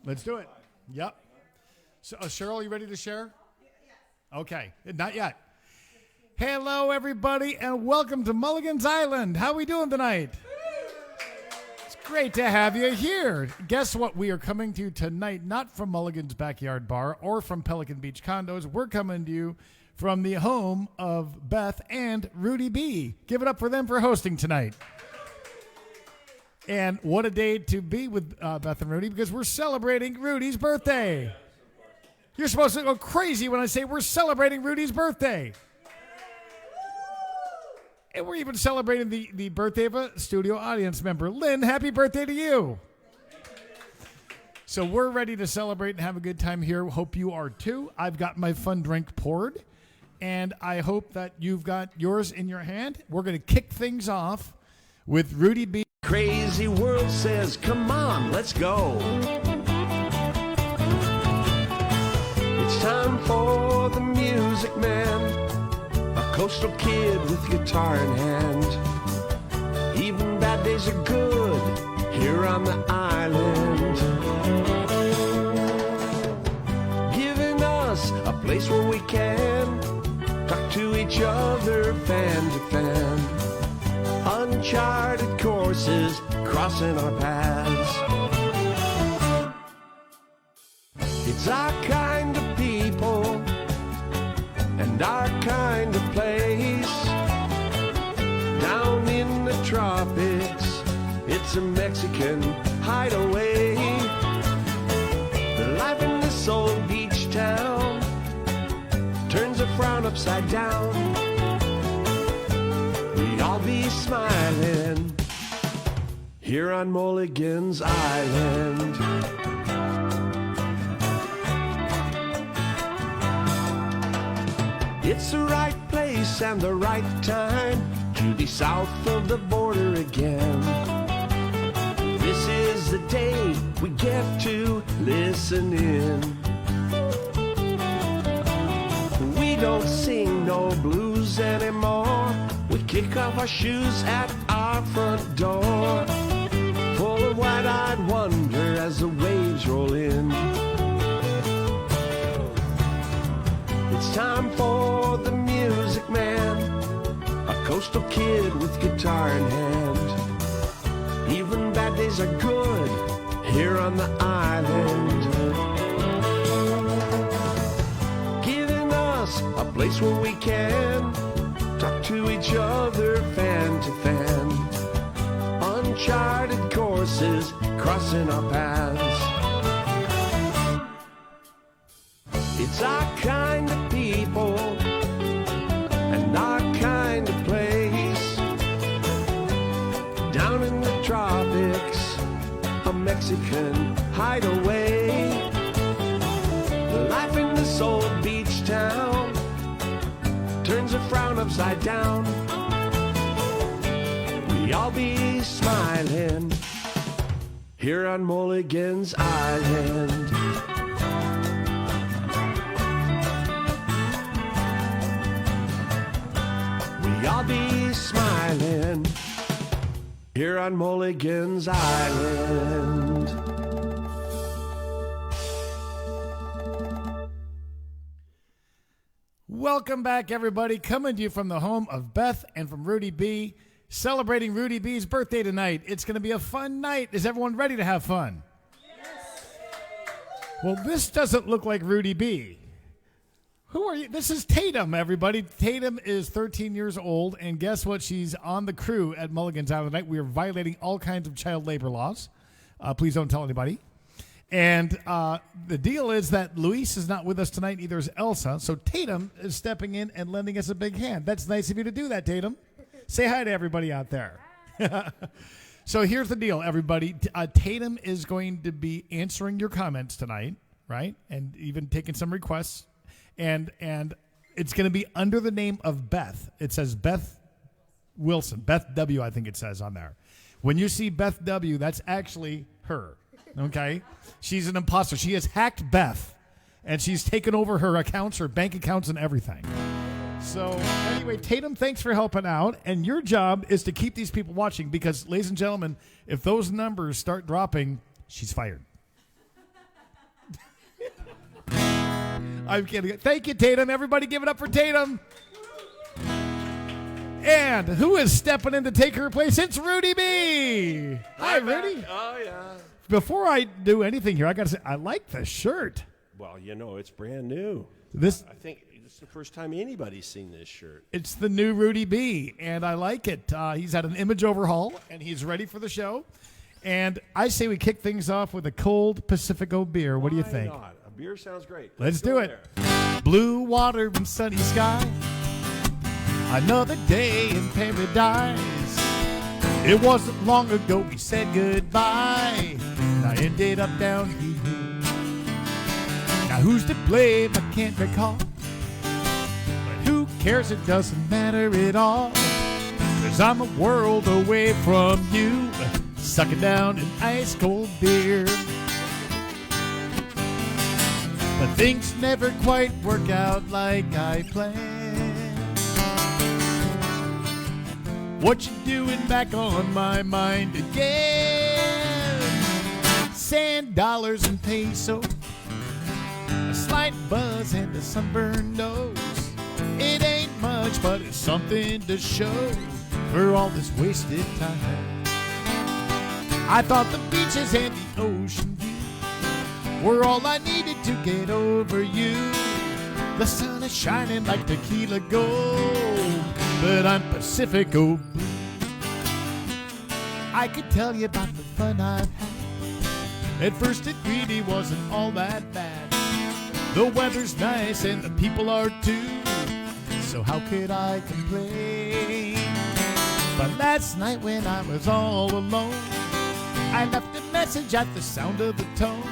Let's do it. Yep. So, Cheryl, you ready to share? Okay. Not yet. Hello, everybody, and welcome to Mulligan's Island. How are we doing tonight? It's great to have you here. Guess what? We are coming to you tonight, not from Mulligan's Backyard Bar or from Pelican Beach Condos. We're coming to you from the home of Beth and Rudy B. Give it up for them for hosting tonight. And what a day to be with Beth and Rudy, because we're celebrating Rudy's birthday. You're supposed to go crazy when I say we're celebrating Rudy's birthday. And we're even celebrating the birthday of a studio audience member. Lynn, happy birthday to you. So we're ready to celebrate and have a good time here. Hope you are too. I've got my fun drink poured, and I hope that you've got yours in your hand. We're going to kick things off with Rudy B. Crazy world says, come on, let's go. It's time for the music man. A coastal kid with guitar in hand. Even bad days are good here on the island. Giving us a place where we can talk to each other fan to fan. Uncharted courses crossing our paths. It's our kind of people and our kind of place. Down in the tropics, it's a Mexican hideaway. The life in this old beach town turns a frown upside down. We all be smiling here on Mulligan's Island. It's the right place and the right time to be south of the border again. This is the day we get to listen in. We don't sing no blues anymore. We kick off our shoes at our front door, full of wide-eyed wonder as the waves roll in. It's time for the music man, a coastal kid with guitar in hand. Even bad days are good here on the island. Giving us a place where we can talk to each other fan to fan. Uncharted courses crossing our paths. It's our kind of people and our kind of place. Down in the tropics, a Mexican hideaway. Life in this old beach town turns a frown upside down. We all be smiling here on Mulligan's Island. We all be smiling here on Mulligan's Island. Welcome back, everybody. Coming to you from the home of Beth and from Rudy B. Celebrating Rudy B's birthday tonight. It's going to be a fun night. Is everyone ready to have fun? Yes. Well, this doesn't look like Rudy B. Who are you? This is Tatum, everybody. Tatum is 13 years old, and guess what? She's on the crew at Mulligan's Island tonight. We are violating all kinds of child labor laws. Please don't tell anybody. And the deal is that Luis is not with us tonight, neither is Elsa. So Tatum is stepping in and lending us a big hand. That's nice of you to do that, Tatum. Say hi to everybody out there. So here's the deal, everybody. Tatum is going to be answering your comments tonight, right? And even taking some requests. And it's going to be under the name of Beth. It says Beth Wilson. Beth W, I think it says on there. When you see Beth W, that's actually her. Okay? She's an imposter. She has hacked Beth, and she's taken over her accounts, her bank accounts, and everything. So anyway, Tatum, thanks for helping out. And your job is to keep these people watching because, ladies and gentlemen, if those numbers start dropping, she's fired. I'm kidding. Thank you, Tatum. Everybody give it up for Tatum. And who is stepping in to take her place? It's Rudy B. Hi, Rudy. Oh, yeah. Before I do anything here, I got to say, I like the shirt. Well, you know, it's brand new. I think it's the first time anybody's seen this shirt. It's the new Rudy B, and I like it. He's had an image overhaul, and he's ready for the show. And I say we kick things off with a cold Pacifico beer. What do you think? Why not? A beer sounds great. Let's do it. Blue water and sunny sky. Another day in paradise. It wasn't long ago we said goodbye, and I ended up down here. Now who's to blame? I can't recall. But who cares? It doesn't matter at all. 'Cause I'm a world away from you, sucking down an ice cold beer. But things never quite work out like I planned. What you doing back on my mind again? Sand, dollars, and peso. A slight buzz and a sunburned nose. It ain't much, but it's something to show for all this wasted time. I thought the beaches and the ocean view were all I needed to get over you. The sun is shining like tequila gold, but I'm Pacifico blue. I could tell you about the fun I've had. At first it really wasn't all that bad. The weather's nice and the people are too, so how could I complain? But last night when I was all alone, I left a message at the sound of the tone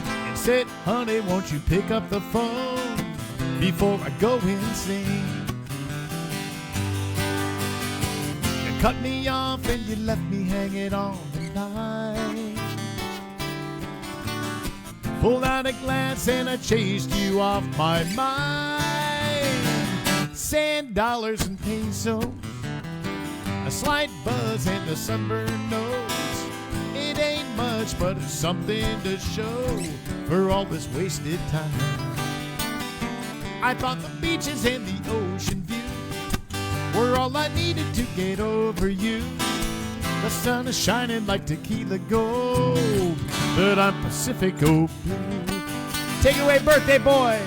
and said, honey, won't you pick up the phone before I go insane? You cut me off and you left me hanging on the line. Pulled out a glass and I chased you off my mind. Sand, dollars, and pesos. A slight buzz and a sunburned nose. It ain't much, but it's something to show for all this wasted time. I thought the beaches and the ocean view were all I needed to get over you. The sun is shining like tequila gold, but I'm Pacifico blue. Take it away, birthday boy.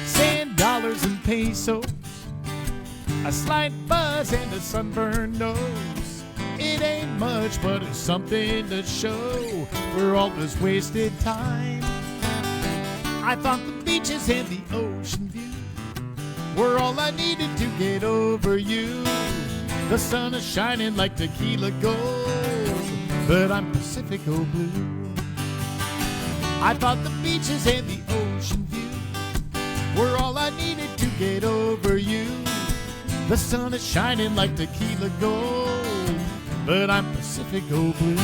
Sand, dollars, and pesos. A slight buzz and a sunburned nose. It ain't much, but it's something to show for all this wasted time. I thought the beaches and the ocean view were all I needed to get over you. The sun is shining like tequila gold, but I'm Pacifico blue. I thought the beaches and the ocean view were all I needed to get over you. The sun is shining like tequila gold, but I'm Pacifico blue.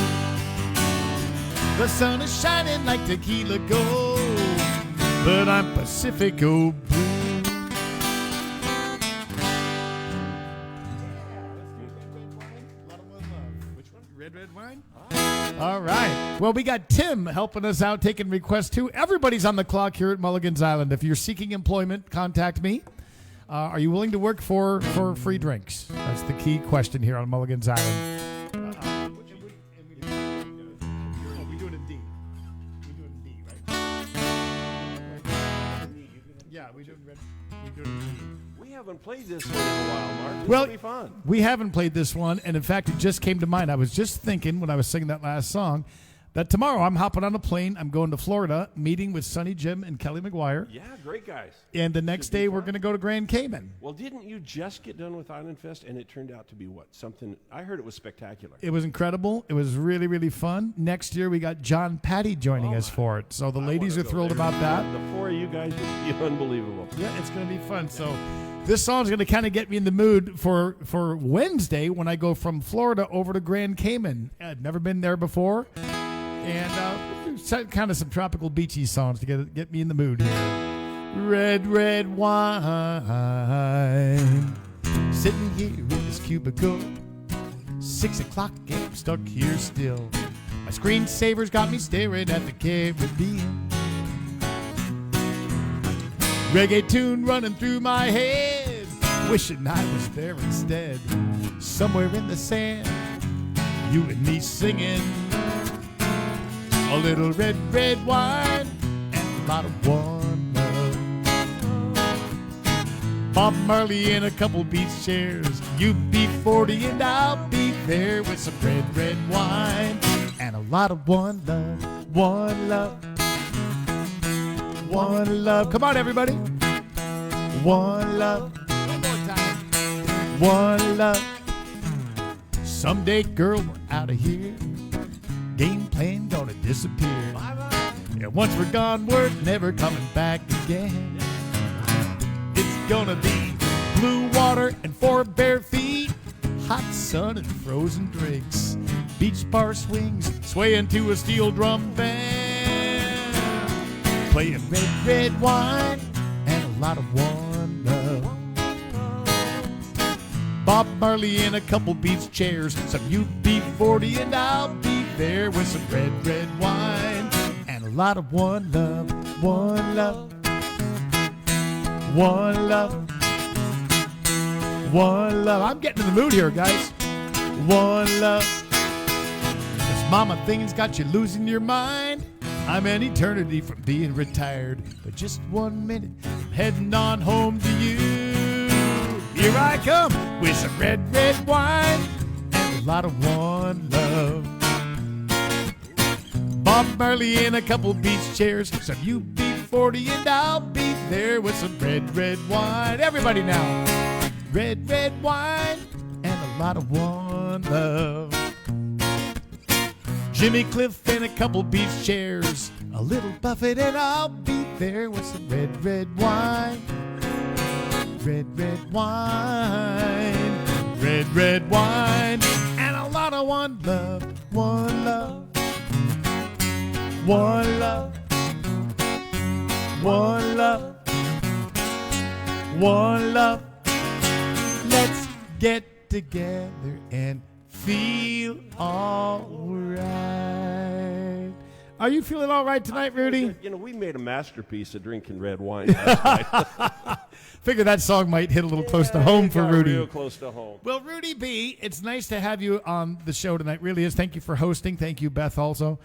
The sun is shining like tequila gold, but I'm Pacifico blue. Which one? Red wine? All right. Well, we got Tim helping us out, taking requests too. Everybody's on the clock here at Mulligan's Island. If you're seeking employment, contact me. Are you willing to work for free drinks? That's the key question here on Mulligan's Island. We do it in D. We do it in D, right? Yeah, we do it in D. We haven't played this one in a while, Mark. This Well, will be fun. we haven't played this one, and in fact, it just came to mind. I was just thinking when I was singing that last song that tomorrow I'm hopping on a plane. I'm going to Florida, meeting with Sonny Jim and Kelly McGuire. Yeah, great guys. And the next day, we're going to go to Grand Cayman. Well, didn't you just get done with Island Fest, and it turned out to be what? Something, I heard it was spectacular. It was incredible. It was really, really fun. Next year, we got John Patty joining us for it. So the ladies are thrilled about that. The four of you guys would be unbelievable. Yeah, it's going to be fun. So this song's going to kind of get me in the mood for Wednesday when I go from Florida over to Grand Cayman. I've never been there before. And kind of some tropical beachy songs to get me in the mood here. red wine. Sitting here in this cubicle, 6 o'clock and I'm stuck here still. My screensaver's got me staring at the Caribbean. Reggae tune running through my head, wishing I was there instead. Somewhere in the sand, you and me singing. A little red wine and a lot of one love. Bob Marley in a couple beach chairs. You be 40 and I'll be there with some red wine and a lot of one love, one love, one love. Come on, everybody. One love. One more time. One love. Someday, girl, we're out of here. Game plan gonna disappear. Yeah, once we're gone, we're never coming back again. It's gonna be blue water and 4 bare feet, hot sun and frozen drinks, beach bar swings, swaying to a steel drum band, playing red wine and a lot of one love. Bob Marley in a couple beach chairs, some UB40 and I'll be there with some red wine and a lot of one love, one love, one love, one love. I'm getting in the mood here, guys. One love. This mama thing's got you losing your mind. I'm an eternity from being retired, but just 1 minute, I'm heading on home to you. Here I come with some red wine and a lot of one love. Bob Marley in a couple beach chairs, some UB40 and I'll be there with some red wine. Everybody now. Red wine and a lot of one love. Jimmy Cliff in a couple beach chairs, a little Buffett and I'll be there with some red wine. Red wine, red wine, and a lot of one love, one love, one love, one love, one love. Let's get together and feel all right. Are you feeling all right tonight, Rudy? You know, we made a masterpiece of drinking red wine last night. Figure that song might hit a little close to home for Rudy. Real close to home. Well, Rudy B, it's nice to have you on the show tonight. Really is. Thank you for hosting. Thank you, Beth, also.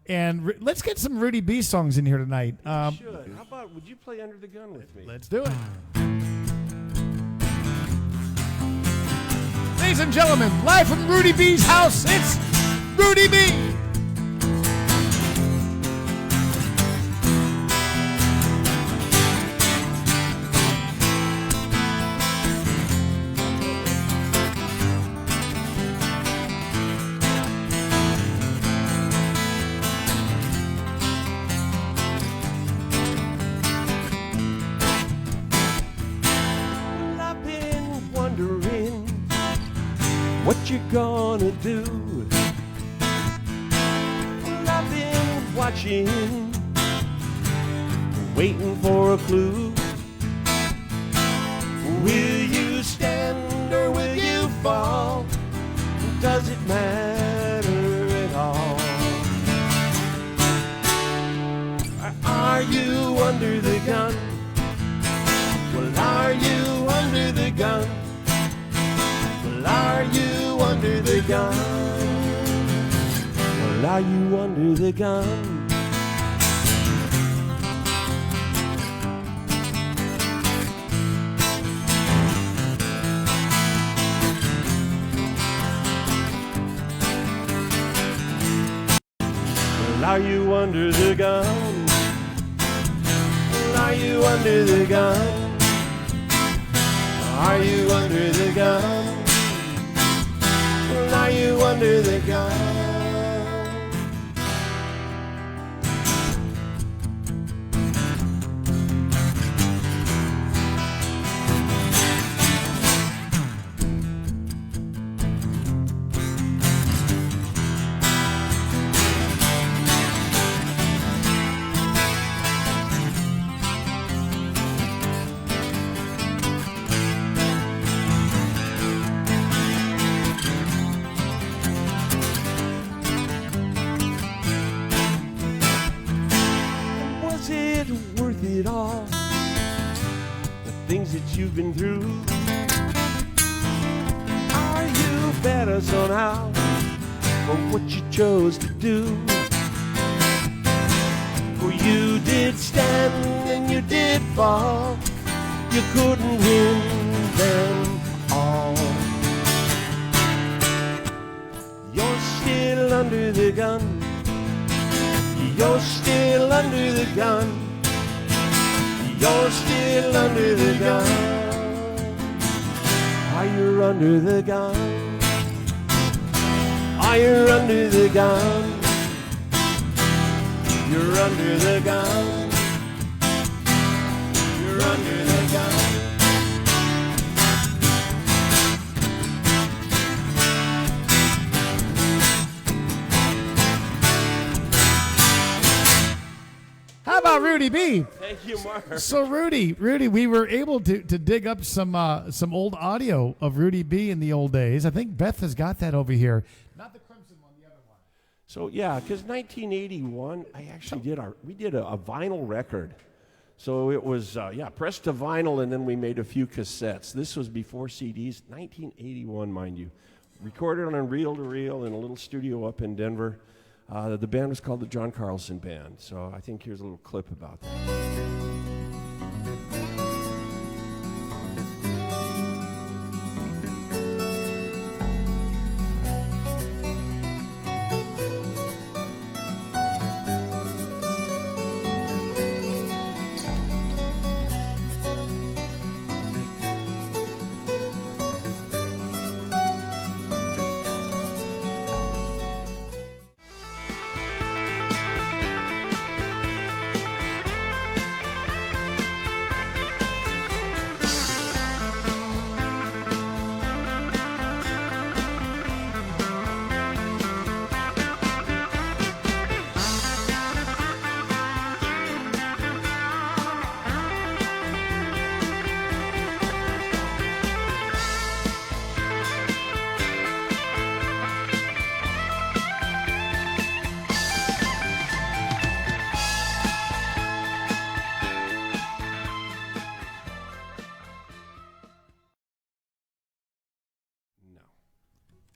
And let's get some Rudy B songs in here tonight. We should. How about, would you play Under the Gun with me? Let's do it. Ladies and gentlemen, live from Rudy B's house, it's Rudy B. What you gonna do? Well, I've been watching, waiting for a clue. Will you stand or will you fall? Does it matter at all? Are you under the gun? Well, are you under the gun? Are you under the gun? Well, are you under the gun? Well, are you under the gun? Well, are you under the gun? Are you under the gun? Are you under the gun? things that you've been through? Are you better somehow for what you chose to do? For you did stand and you did fall. You couldn't win them all. You're still under the gun. You're still under the gun. You're still under the gun. Are you under the gun? Are you under the gun? You're under the gun. You're under the gun. How about Rudy B? Thank you, Mark. So Rudy, we were able to dig up some old audio of Rudy B in the old days. I think Beth has got that over here. Not the Crimson one, the other one. So yeah, because 1981, we did a vinyl record. So it was pressed to vinyl, and then we made a few cassettes. This was before CDs, 1981, mind you. Recorded on a reel-to-reel in a little studio up in Denver. The band was called the John Carlson Band. So I think here's a little clip about that.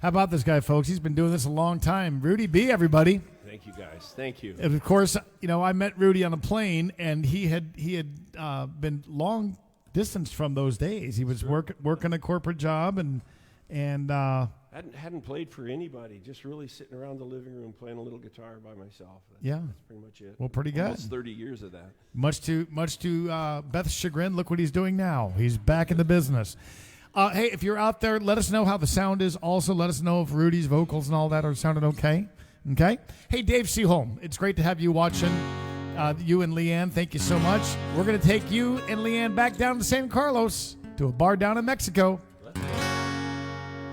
How about this guy, folks? He's been doing this a long time. Rudy B, everybody. Thank you, guys. Thank you. And of course, I met Rudy on a plane, and he had been long distance from those days. He was working a corporate job, and hadn't played for anybody. Just really sitting around the living room playing a little guitar by myself. That's pretty much it. Well, pretty good. Almost 30 years of that. Much to Beth's chagrin, look what he's doing now. He's back in the business. Hey, if you're out there, let us know how the sound is. Also, let us know if Rudy's vocals and all that are sounding okay. Okay? Hey, Dave Seaholm, it's great to have you watching. You and Leanne, thank you so much. We're going to take you and Leanne back down to San Carlos to a bar down in Mexico.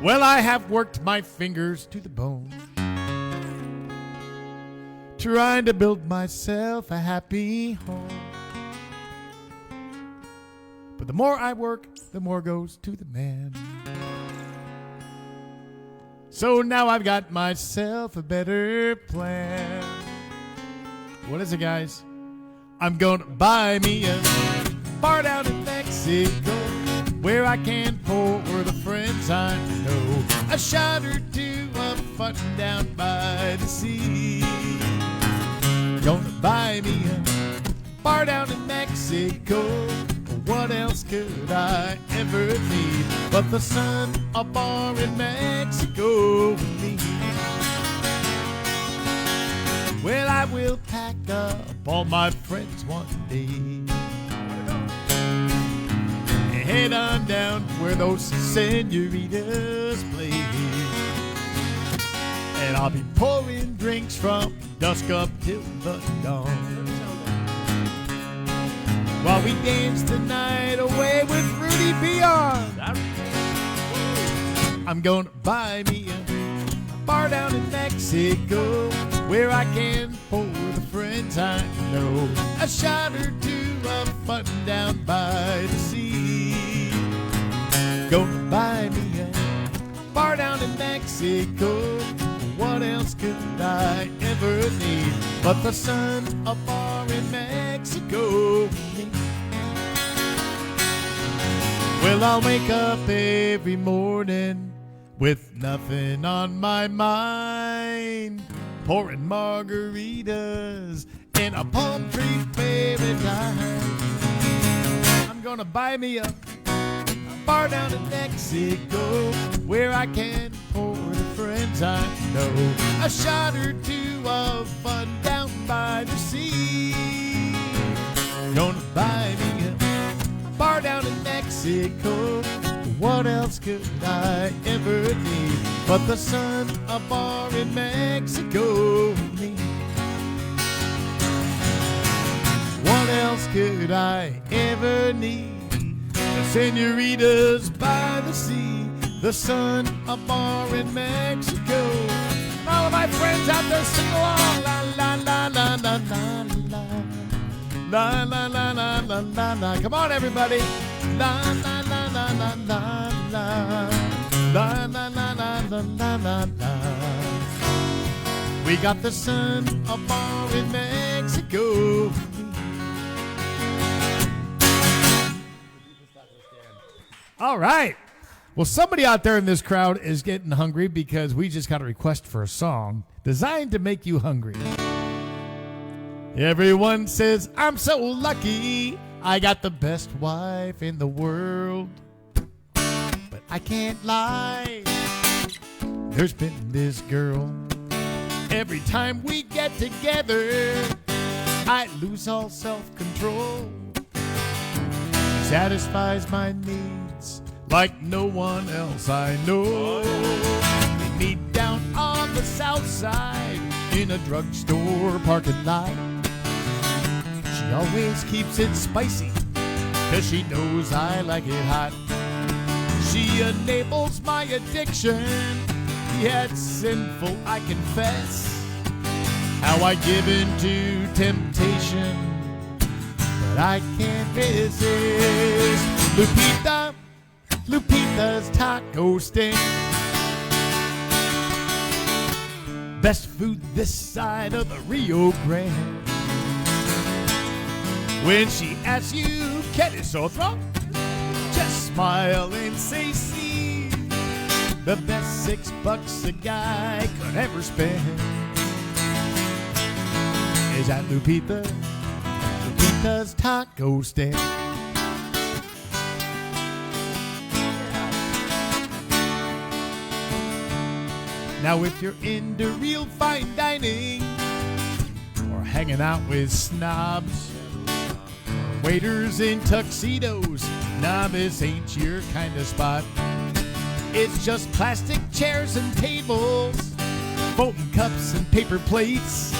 Well, I have worked my fingers to the bone, trying to build myself a happy home. But the more I work, the more goes to the man. So now I've got myself a better plan. What is it, guys? I'm gonna buy me a bar down in Mexico, where I can pour the friends I know a shot or two of fun down by the sea. Gonna buy me a bar down in Mexico. What else could I ever need but the sun, a bar in Mexico with me? Well, I will pack up all my friends one day and head on down where those senoritas play. And I'll be pouring drinks from dusk up till the dawn, while we dance the night away with Rudy B on. I'm gonna buy me a bar down in Mexico, where I can pour the friends I know a shot or two of fun down by the sea. Gonna buy me a bar down in Mexico. What else could I ever need but the sun, a bar in Mexico with me? Well, I'll wake up every morning with nothing on my mind, pouring margaritas in a palm tree paradise. I'm gonna buy me a bar down in Mexico where I can pour the friends I know a shot or two of fun down by the sea. Gonna buy me a bar down in Mexico. What else could I ever need but the sun, a bar in Mexico? What else could I ever need? The senoritas by the sea, the sun, a bar in Mexico. And all of my friends out there sing along. La la la la la la la. La la la la la la la. Come on, everybody. La la la la la la la. La la la la la la la la. We got the sun, a bar in Mexico. All right. Well, somebody out there in this crowd is getting hungry because we just got a request for a song designed to make you hungry. Everyone says, I'm so lucky. I got the best wife in the world. But I can't lie. There's been this girl. Every time we get together, I lose all self-control. She satisfies my needs like no one else I know. We meet down on the south side in a drugstore parking lot. She always keeps it spicy, 'cause she knows I like it hot. She enables my addiction, yet sinful I confess. How I give in to temptation, but I can't resist. Lupita's taco stand. Best food this side of the Rio Grande. When she asks you, ¿quieres otro? Just smile and say, sí. The best $6 a guy could ever spend is at Lupita's taco stand. Now if you're into real fine dining or hanging out with snobs, waiters in tuxedos, nah, this ain't your kind of spot. It's just plastic chairs and tables, foam cups and paper plates.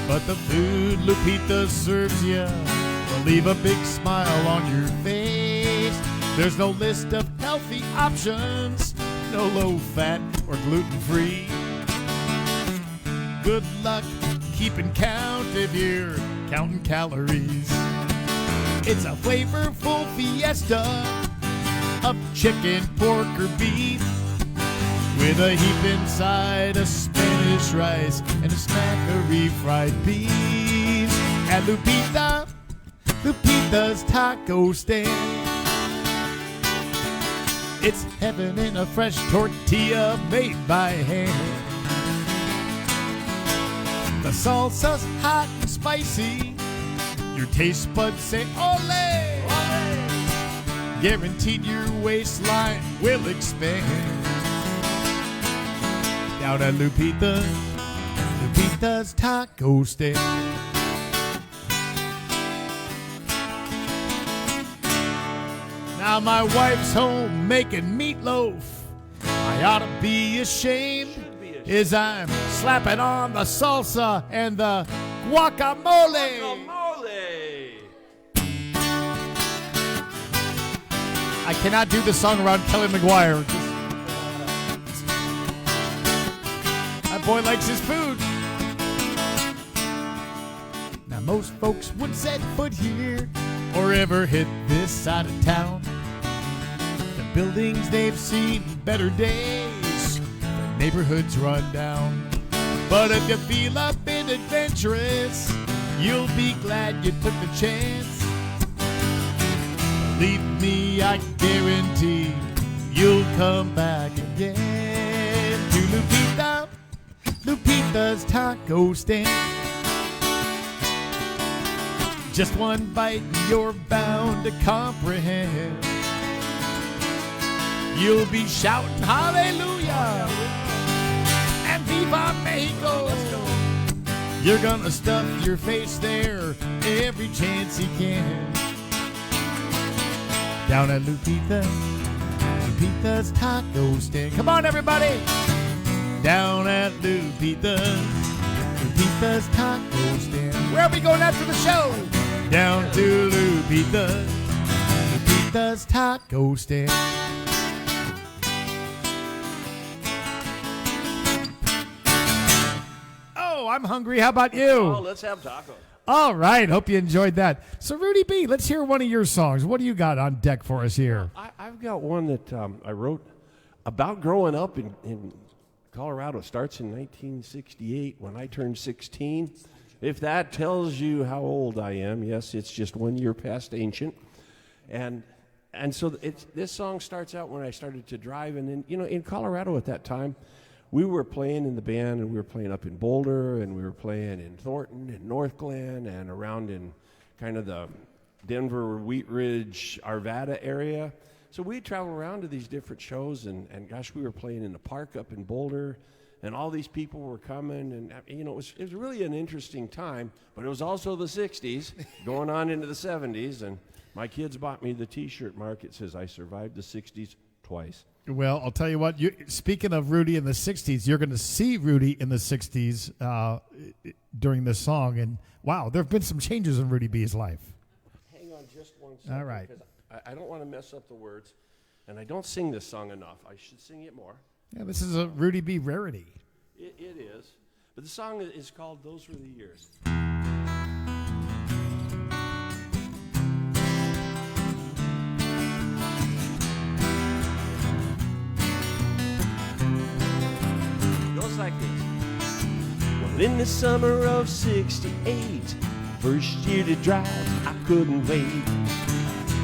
But the food Lupita serves you will leave a big smile on your face. There's no list of healthy options, no low-fat or gluten-free. Good luck keeping count if you're counting calories. It's a flavorful fiesta of chicken, pork, or beef, with a heap inside of Spanish rice and a snack of refried beans. At Lupita's taco stand. It's heaven in a fresh tortilla made by hand. The salsa's hot and spicy. Your taste buds say, ole! Ole! Guaranteed your waistline will expand. Down at Lupita's taco stand. Now my wife's home making meatloaf. I ought to be ashamed as I'm slapping on the salsa and the guacamole. I cannot do the song around Kelly McGuire. That boy likes his food. Now most folks wouldn't set foot here or ever hit this side of town. The buildings, they've seen better days. The neighborhood's run down. But if you feel a bit adventurous, you'll be glad you took the chance. Leave me guarantee, I guarantee you'll come back again to Lupita's taco stand. Just one bite and you're bound to comprehend. You'll be shouting hallelujah and Viva Mexico. You're gonna stuff your face there every chance you can. Down at Lupita's taco stand. Come on, everybody. Down at Lupita's taco stand. Where are we going after the show? Down to Lupita's taco stand. Oh, I'm hungry. How about you? Oh, let's have tacos. All right. Hope you enjoyed that. So, Rudy B, let's hear one of your songs. What do you got on deck for us here? I've got one that I wrote about growing up in Colorado. It starts in 1968 when I turned 16. If that tells you how old I am, yes, it's just 1 year past ancient. And so this song starts out when I started to drive. And then, in Colorado at that time, we were playing in the band, and we were playing up in Boulder, and we were playing in Thornton and North Glen and around in kind of the Denver, Wheat Ridge, Arvada area. So we'd travel around to these different shows, and gosh, we were playing in the park up in Boulder, and all these people were coming, and it was really an interesting time, but it was also the 60s going on into the 70s, and my kids bought me the T-shirt, Mark. It says, I survived the 60s twice. Well, I'll tell you what, speaking of Rudy in the 60s, you're going to see Rudy in the 60s during this song. And, wow, there have been some changes in Rudy B's life. Hang on just one second. All right. Because I don't want to mess up the words, and I don't sing this song enough. I should sing it more. Yeah, this is a Rudy B rarity. It is. But the song is called Those Were the Years. Like this. Well, in the summer of 68, first year to drive, I couldn't wait.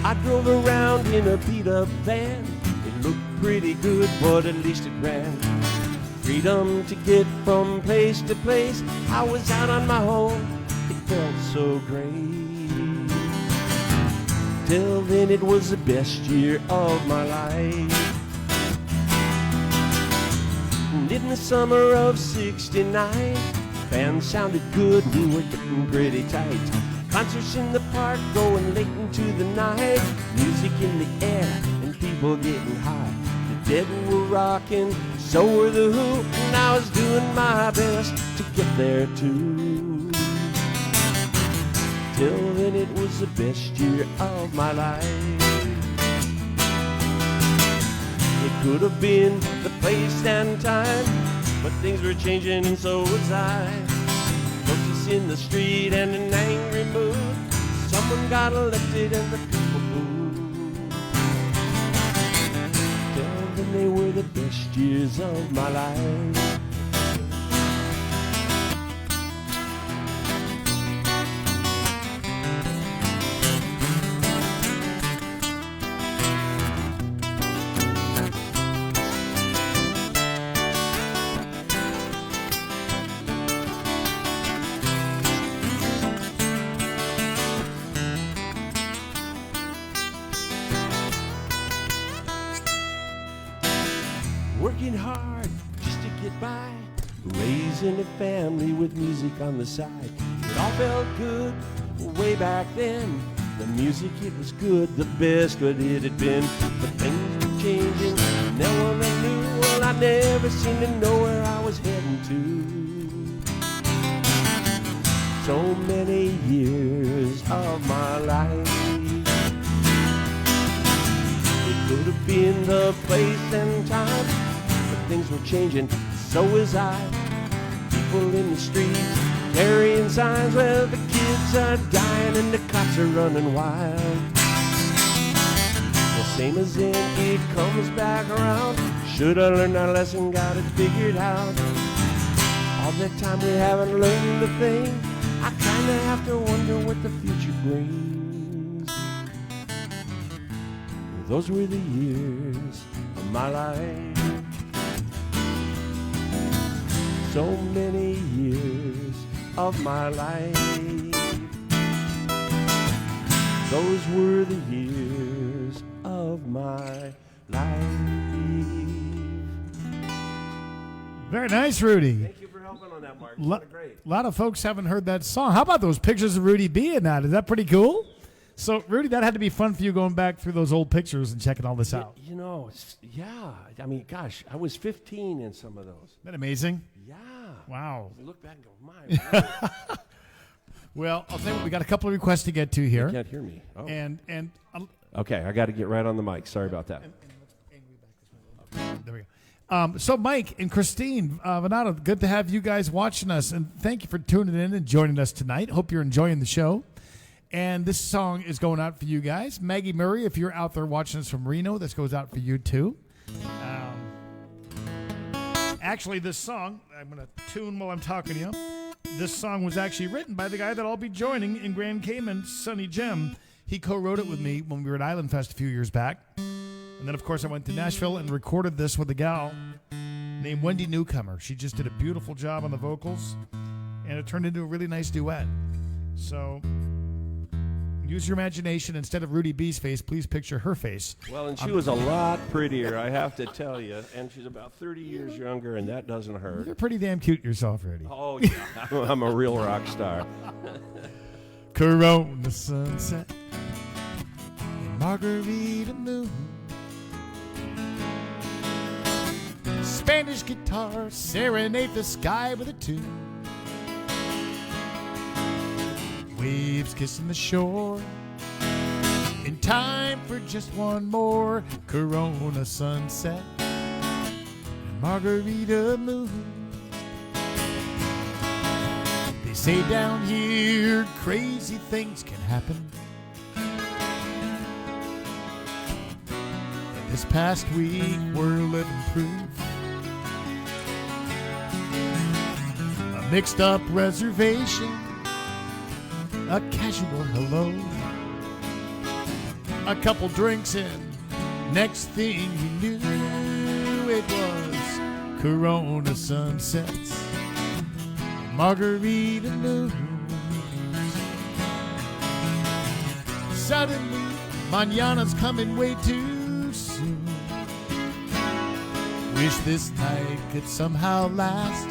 I drove around in a beat-up van. It looked pretty good, but at least it ran. Freedom to get from place to place. I was out on my own. It felt so great. Till then, it was the best year of my life. In the summer of 69, band sounded good, we were getting pretty tight. Concerts in the park going late into the night. Music in the air and people getting high. The Dead were rocking, so were the Who, and I was doing my best to get there too. Till then it was the best year of my life. It could have been the place and time, but things were changing and so was I. Folks in the street and an angry mood. Someone got elected and the people booed. Tell them they were the best years of my life. Working hard just to get by, raising a family with music on the side. It all felt good way back then. The music, it was good, the best what it had been. But things were changing, no one I knew. Well, I never seemed to know where I was heading to. So many years of my life. It could have been the place and time, but things were changing, so was I. People in the streets carrying signs, well, the kids are dying and the cops are running wild. The same as then, it comes back around. Should I learn our lesson, got it figured out. All that time we haven't learned a thing. I kinda have to wonder what the future brings. Those were the years of my life. So many years of my life. Those were the years of my life. Very nice, Rudy. Thank you for helping on that, Mark. Great. A lot of folks haven't heard that song. How about those pictures of Rudy B in that? Is that pretty cool? So, Rudy, that had to be fun for you going back through those old pictures and checking all this out. You know, yeah. I mean, gosh, I was 15 in some of those. Isn't that amazing? Yeah. Wow. I look back and go, my word. Well, I'll tell you what, we got a couple of requests to get to here. You can't hear me. Oh. And Okay, I got to get right on the mic. Sorry about that. there we go. So, Mike and Christine Venado, good to have you guys watching us, and thank you for tuning in and joining us tonight. Hope you're enjoying the show. And this song is going out for you guys. Maggie Murray, if you're out there watching us from Reno, this goes out for you too. Actually, this song, I'm going to tune while I'm talking to you. This song was actually written by the guy that I'll be joining in Grand Cayman, Sonny Jim. He co-wrote it with me when we were at Island Fest a few years back. And then, of course, I went to Nashville and recorded this with a gal named Wendy Newcomer. She just did a beautiful job on the vocals, and it turned into a really nice duet. So use your imagination. Instead of Rudy B's face, please picture her face. Well, and she was a lot prettier, I have to tell you. And she's about 30 years younger, and that doesn't hurt. You're pretty damn cute yourself, Rudy. Oh, yeah. I'm a real rock star. Corona sunset, margarita moon, Spanish guitar serenade the sky with a tune. Waves kissing the shore, in time for just one more Corona sunset and margarita moon. They say down here crazy things can happen. And this past week we're living proof. A mixed up reservation, a casual hello, a couple drinks in, next thing you knew it was Corona sunsets, margarita moons. Suddenly, mañana's coming way too soon. Wish this night could somehow last,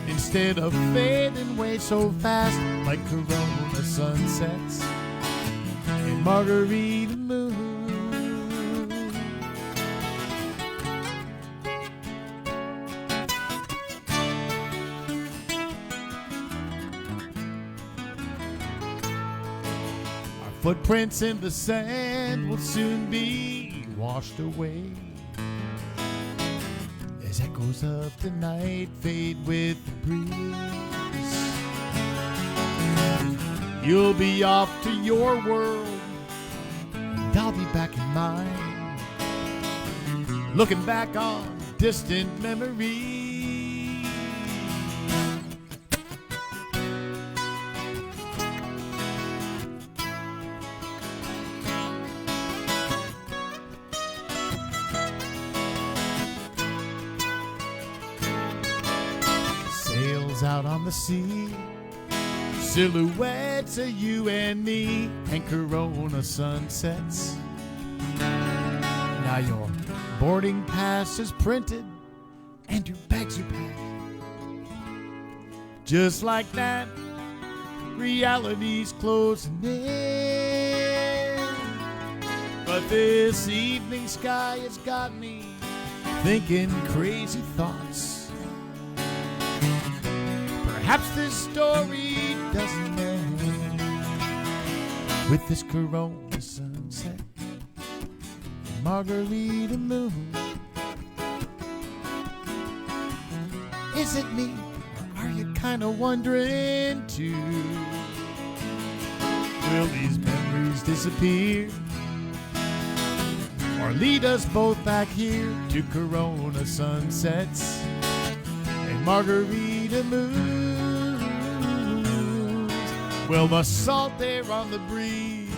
instead of fading away so fast, like Corona sunsets and margarita moon. Our footprints in the sand will soon be washed away. As echoes of the night fade with the breeze, you'll be off to your world, and I'll be back in mine, looking back on distant memories. Out on the sea, silhouettes of you and me, and Corona sunsets. Now your boarding pass is printed and your bags are packed. Just like that, reality's closing in. But this evening sky has got me thinking crazy thoughts. Perhaps this story doesn't end with this Corona sunset and margarita moon. Is it me, or are you kind of wondering too? Will these memories disappear, or lead us both back here to Corona sunsets and margarita moon? Well, the salt air on the breeze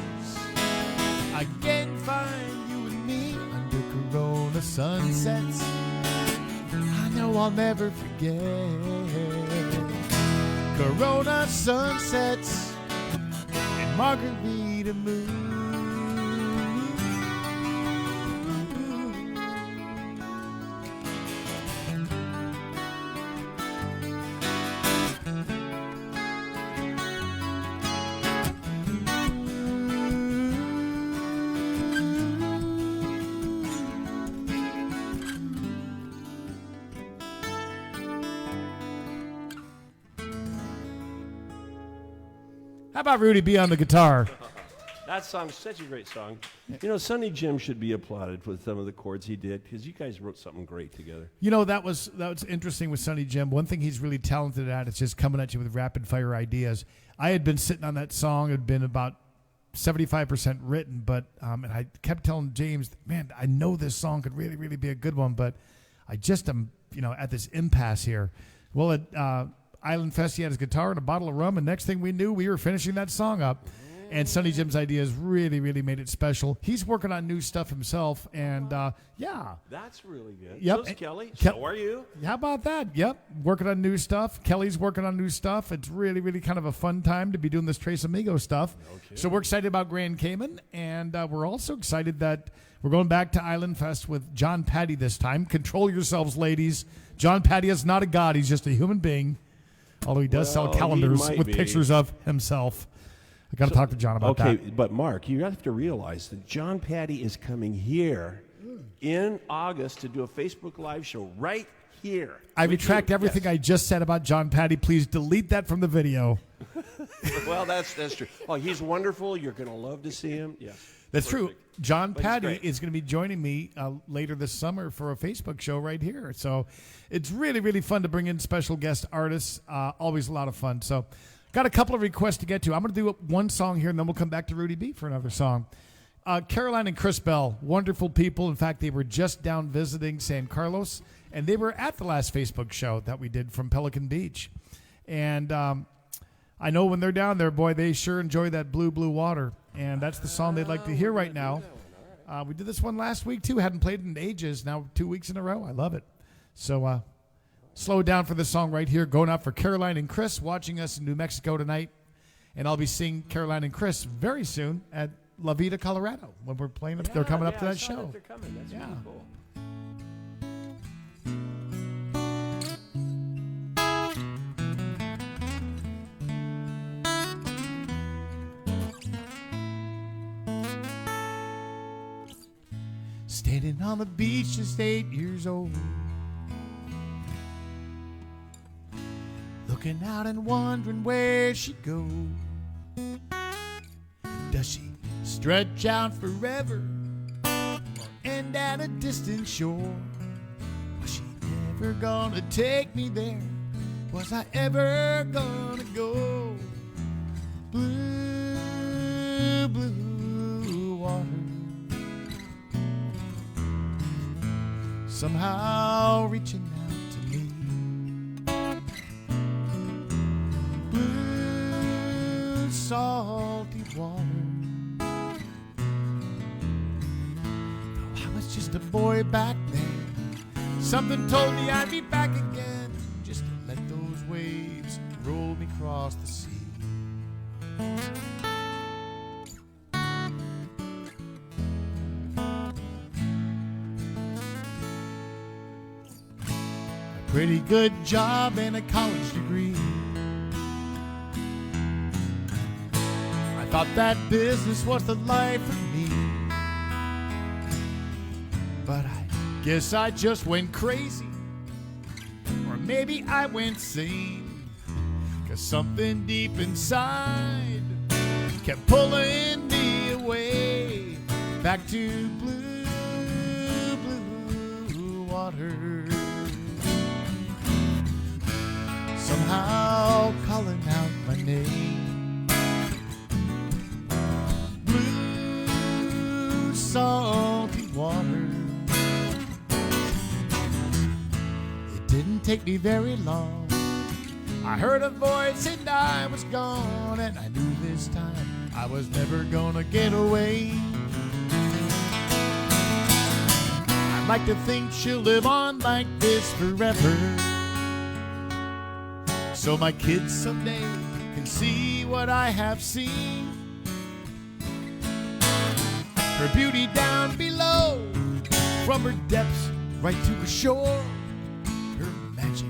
again find you and me. sunsets I know I'll never forget. Corona sunsets and margarita moon. How about Rudy B on the guitar? That song's such a great song. You know, Sonny Jim should be applauded with some of the chords he did because you guys wrote something great together. You know, that was interesting with Sonny Jim. One thing he's really talented at is just coming at you with rapid fire ideas. I had been sitting on that song, it had been about 75% written, but and I kept telling James, man, I know this song could really, really be a good one, but I just am, at this impasse here. Well, at Island Fest, he had his guitar and a bottle of rum, and next thing we knew, we were finishing that song up. And Sonny Jim's ideas really, really made it special. He's working on new stuff himself, and yeah. That's really good. Yep. So's Kelly. So are you. How about that? Yep. Working on new stuff. Kelly's working on new stuff. It's really, really kind of a fun time to be doing this Tres Amigos stuff. Okay. So we're excited about Grand Cayman, and we're also excited that we're going back to Island Fest with John Patty this time. Control yourselves, ladies. John Patty is not a god. He's just a human being, although he does sell calendars with pictures of himself. I got to talk to John about that. Okay, but Mark, you have to realize that John Patty is coming here in August to do a Facebook Live show right here. I retract everything I just said about John Patty. Please delete that from the video. Well, that's true. Oh, he's wonderful. You're going to love to see him. Yeah, that's true. John Patty is going to be joining me later this summer for a Facebook show right here. So it's really, really fun to bring in special guest artists. Always a lot of fun. So got a couple of requests to get to. I'm going to do one song here, and then we'll come back to Rudy B for another song. Caroline and Chris Bell, wonderful people. In fact, they were just down visiting San Carlos, and they were at the last Facebook show that we did from Pelican Beach. And I know when they're down there, boy, they sure enjoy that blue, blue water. And that's the song they'd like to hear right now. We did this one last week, too. Hadn't played it in ages. Now 2 weeks in a row. I love it. So slow down for this song right here. Going out for Caroline and Chris watching us in New Mexico tonight. And I'll be seeing Caroline and Chris very soon at La Vida, Colorado when we're playing. They're coming up to that show. They're coming. That's really cool. Standing on the beach just 8 years old, looking out and wondering where she'd go. Does she stretch out forever or end at a distant shore? Was she ever gonna take me there? Was I ever gonna go? Blue, blue water, somehow reaching out to me. Blue, salty water. Though I was just a boy back then, something told me I'd be back again, just to let those waves roll me across the sea. Pretty good job and a college degree. I thought that business was the life for me, but I guess I just went crazy, or maybe I went sane, 'cause something deep inside kept pulling me away back to blue, blue water. Somehow calling out my name. Blue, salty water. It didn't take me very long. I heard a voice and I was gone, and I knew this time I was never gonna get away. I like to think she'll live on like this forever, so my kids someday can see what I have seen. Her beauty down below, from her depths right to her shore, her magic,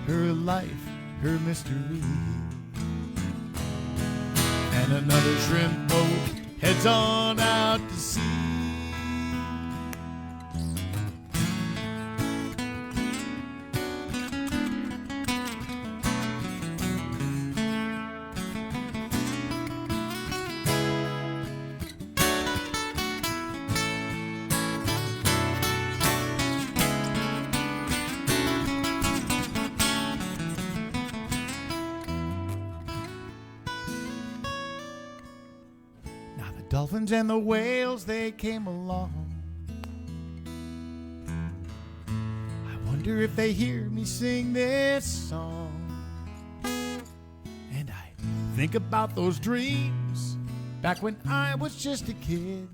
her life, her mystery. And another shrimp boat heads on out to sea. Dolphins and the whales, they came along. I wonder if they hear me sing this song. And I think about those dreams back when I was just a kid,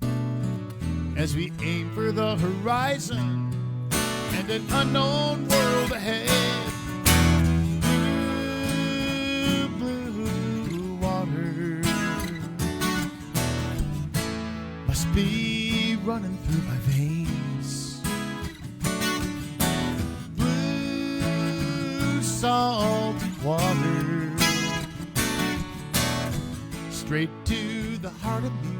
as we aim for the horizon and an unknown world ahead. Be running through my veins. Blue salt water, straight to the heart of me.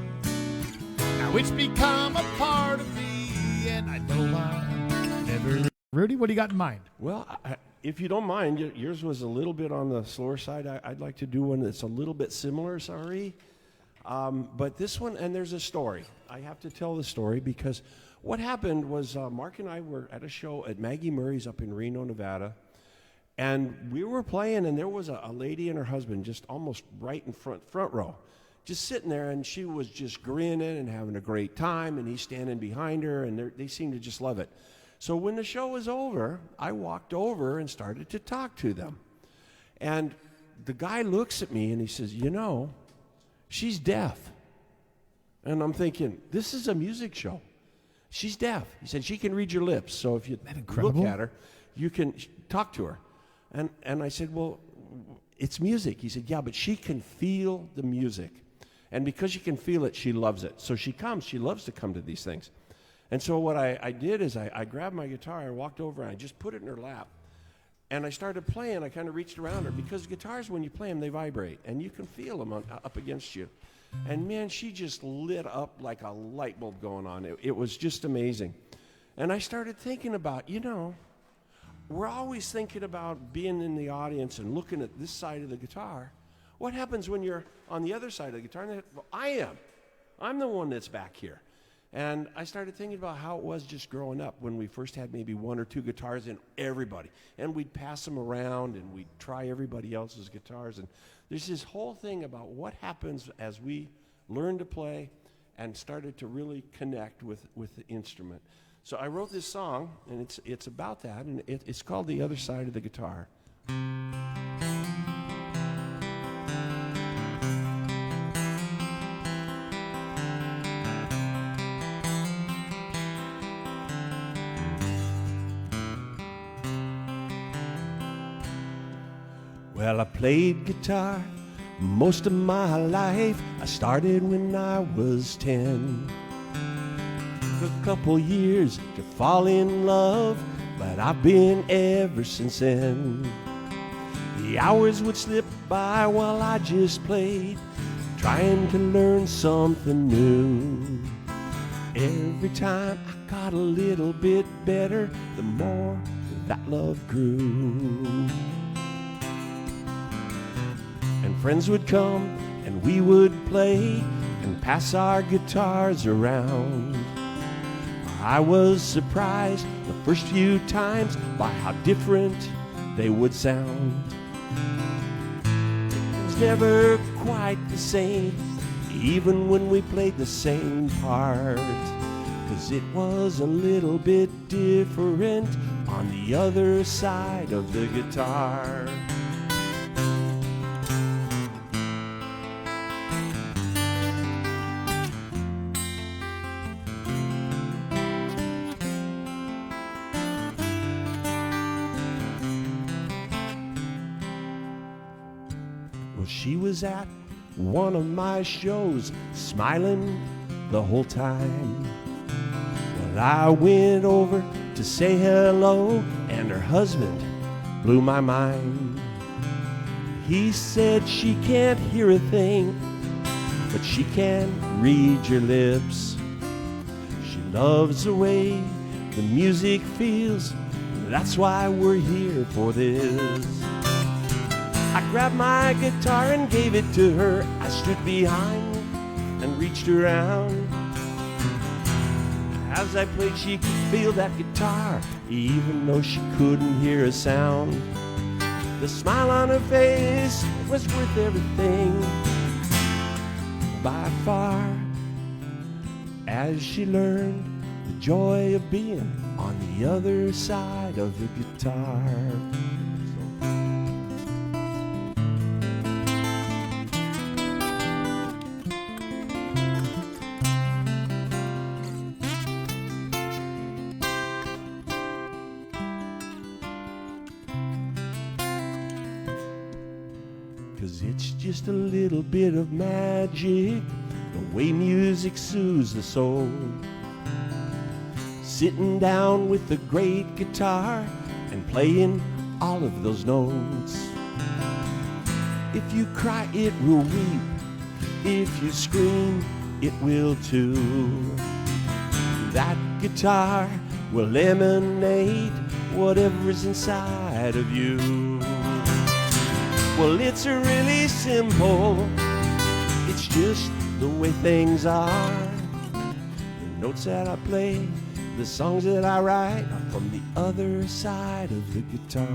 Now it's become a part of me, and I know I'm never. Rudy, what do you got in mind? Well, if you don't mind, yours was a little bit on the slower side. I'd like to do one that's a little bit similar, sorry. But this one, and there's a story. I have to tell the story because what happened was Mark and I were at a show at Maggie Murray's up in Reno, Nevada, and we were playing, and there was a lady and her husband just almost right in front row, just sitting there, and she was just grinning and having a great time, and he's standing behind her, and they seemed to just love it. So when the show was over, I walked over and started to talk to them. And the guy looks at me, and he says, you know, she's deaf. And I'm thinking, this is a music show. She's deaf. He said, she can read your lips. So if you look at her, you can talk to her. And I said, well, it's music. He said, yeah, but she can feel the music. And because she can feel it, she loves it. So she loves to come to these things. And so what I did is I grabbed my guitar, I walked over, and I just put it in her lap. And I started playing. I kind of reached around her because guitars, when you play them, they vibrate. And you can feel them up against you. And, man, she just lit up like a light bulb going on. It was just amazing. And I started thinking about, you know, we're always thinking about being in the audience and looking at this side of the guitar. What happens when you're on the other side of the guitar? And well, I am. I'm the one that's back here. And I started thinking about how it was just growing up when we first had maybe one or two guitars and everybody. And we'd pass them around and we'd try everybody else's guitars. And there's this whole thing about what happens as we learn to play and started to really connect with the instrument. So I wrote this song, and it's about that, and it's called The Other Side of the Guitar. Well, I played guitar most of my life. I started when I was 10. Took a couple years to fall in love, but I've been ever since then. The hours would slip by while I just played, trying to learn something new. Every time I got a little bit better, the more that love grew. And friends would come and we would play and pass our guitars around. I was surprised the first few times by how different they would sound. It was never quite the same, even when we played the same part, 'cause it was a little bit different on the other side of the guitar. she was at one of my shows, smiling the whole time. Well, I went over to say hello, and her husband blew my mind. He said she can't hear a thing, but she can read your lips. She loves the way the music feels, that's why we're here for this. I grabbed my guitar and gave it to her. I stood behind and reached around. As I played, she could feel that guitar, even though she couldn't hear a sound. The smile on her face was worth everything by far, as she learned the joy of being on the other side of the guitar. Cause it's just a little bit of magic, the way music soothes the soul. Sitting down with the great guitar and playing all of those notes. If you cry, it will weep. If you scream, it will too. That guitar will emanate whatever's inside of you. Well, it's really simple. It's just the way things are. The notes that I play, the songs that I write are from the other side of the guitar.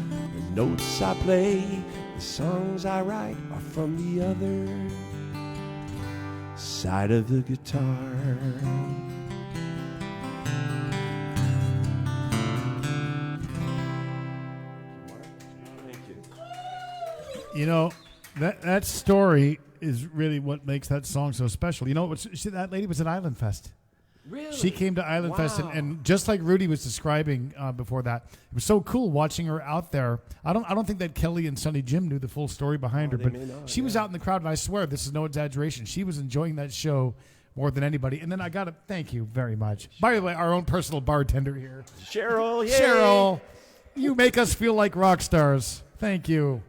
The notes I play, the songs I write are from the other side of the guitar. You know, that story is really what makes that song so special. You know, that lady was at Island Fest. Really? She came to Island Fest, and just like Rudy was describing before that, it was so cool watching her out there. I don't think that Kelly and Sonny Jim knew the full story behind her, but she was out in the crowd, and I swear this is no exaggeration. She was enjoying that show more than anybody. And then I got to thank you very much. By the way, our own personal bartender here, Cheryl. Yay. Cheryl, you make us feel like rock stars. Thank you.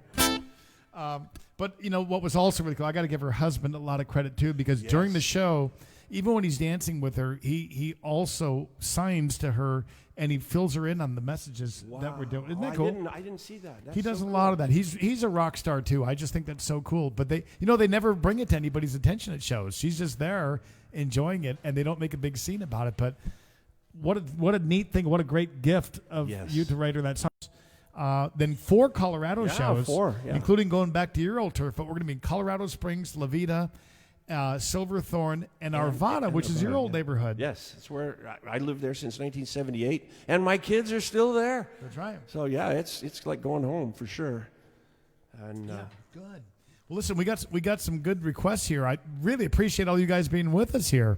But, you know, what was also really cool, I got to give her husband a lot of credit, too, because during the show, even when he's dancing with her, he also signs to her, and he fills her in on the messages that we're doing. Isn't that cool? I didn't see that. That's he does so a cool. lot of that. He's a rock star, too. I just think that's so cool. But they never bring it to anybody's attention at shows. She's just there enjoying it, and they don't make a big scene about it. But what a neat thing. What a great gift of you to write her that song. Then 4 Colorado shows, including going back to your old turf, but we're going to be in Colorado Springs, La Vida, Silverthorne, and Arvada, which is your old neighborhood. Yes, it's where I lived there since 1978, and my kids are still there. That's right. So yeah, it's like going home for sure. And good. Well, listen, we got some good requests here. I really appreciate all you guys being with us here.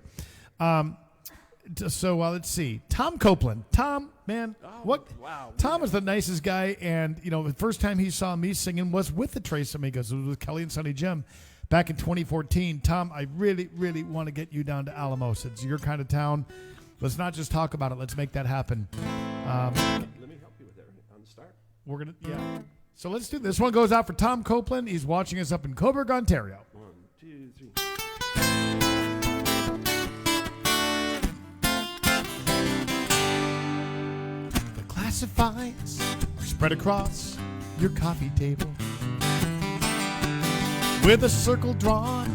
So let's see. Tom Copeland. Tom, man, wow. Tom is the nicest guy, and you know, the first time he saw me singing was with the Tres Amigos. It was with Kelly and Sonny Jim back in 2014. Tom, I really, really want to get you down to Alamos. It's your kind of town. Let's not just talk about it. Let's make that happen. Let me help you with that on the start. We're gonna, So let's do this. One goes out for Tom Copeland. He's watching us up in Coburg, Ontario. 1, 2, 3. Classifieds are spread across your coffee table with a circle drawn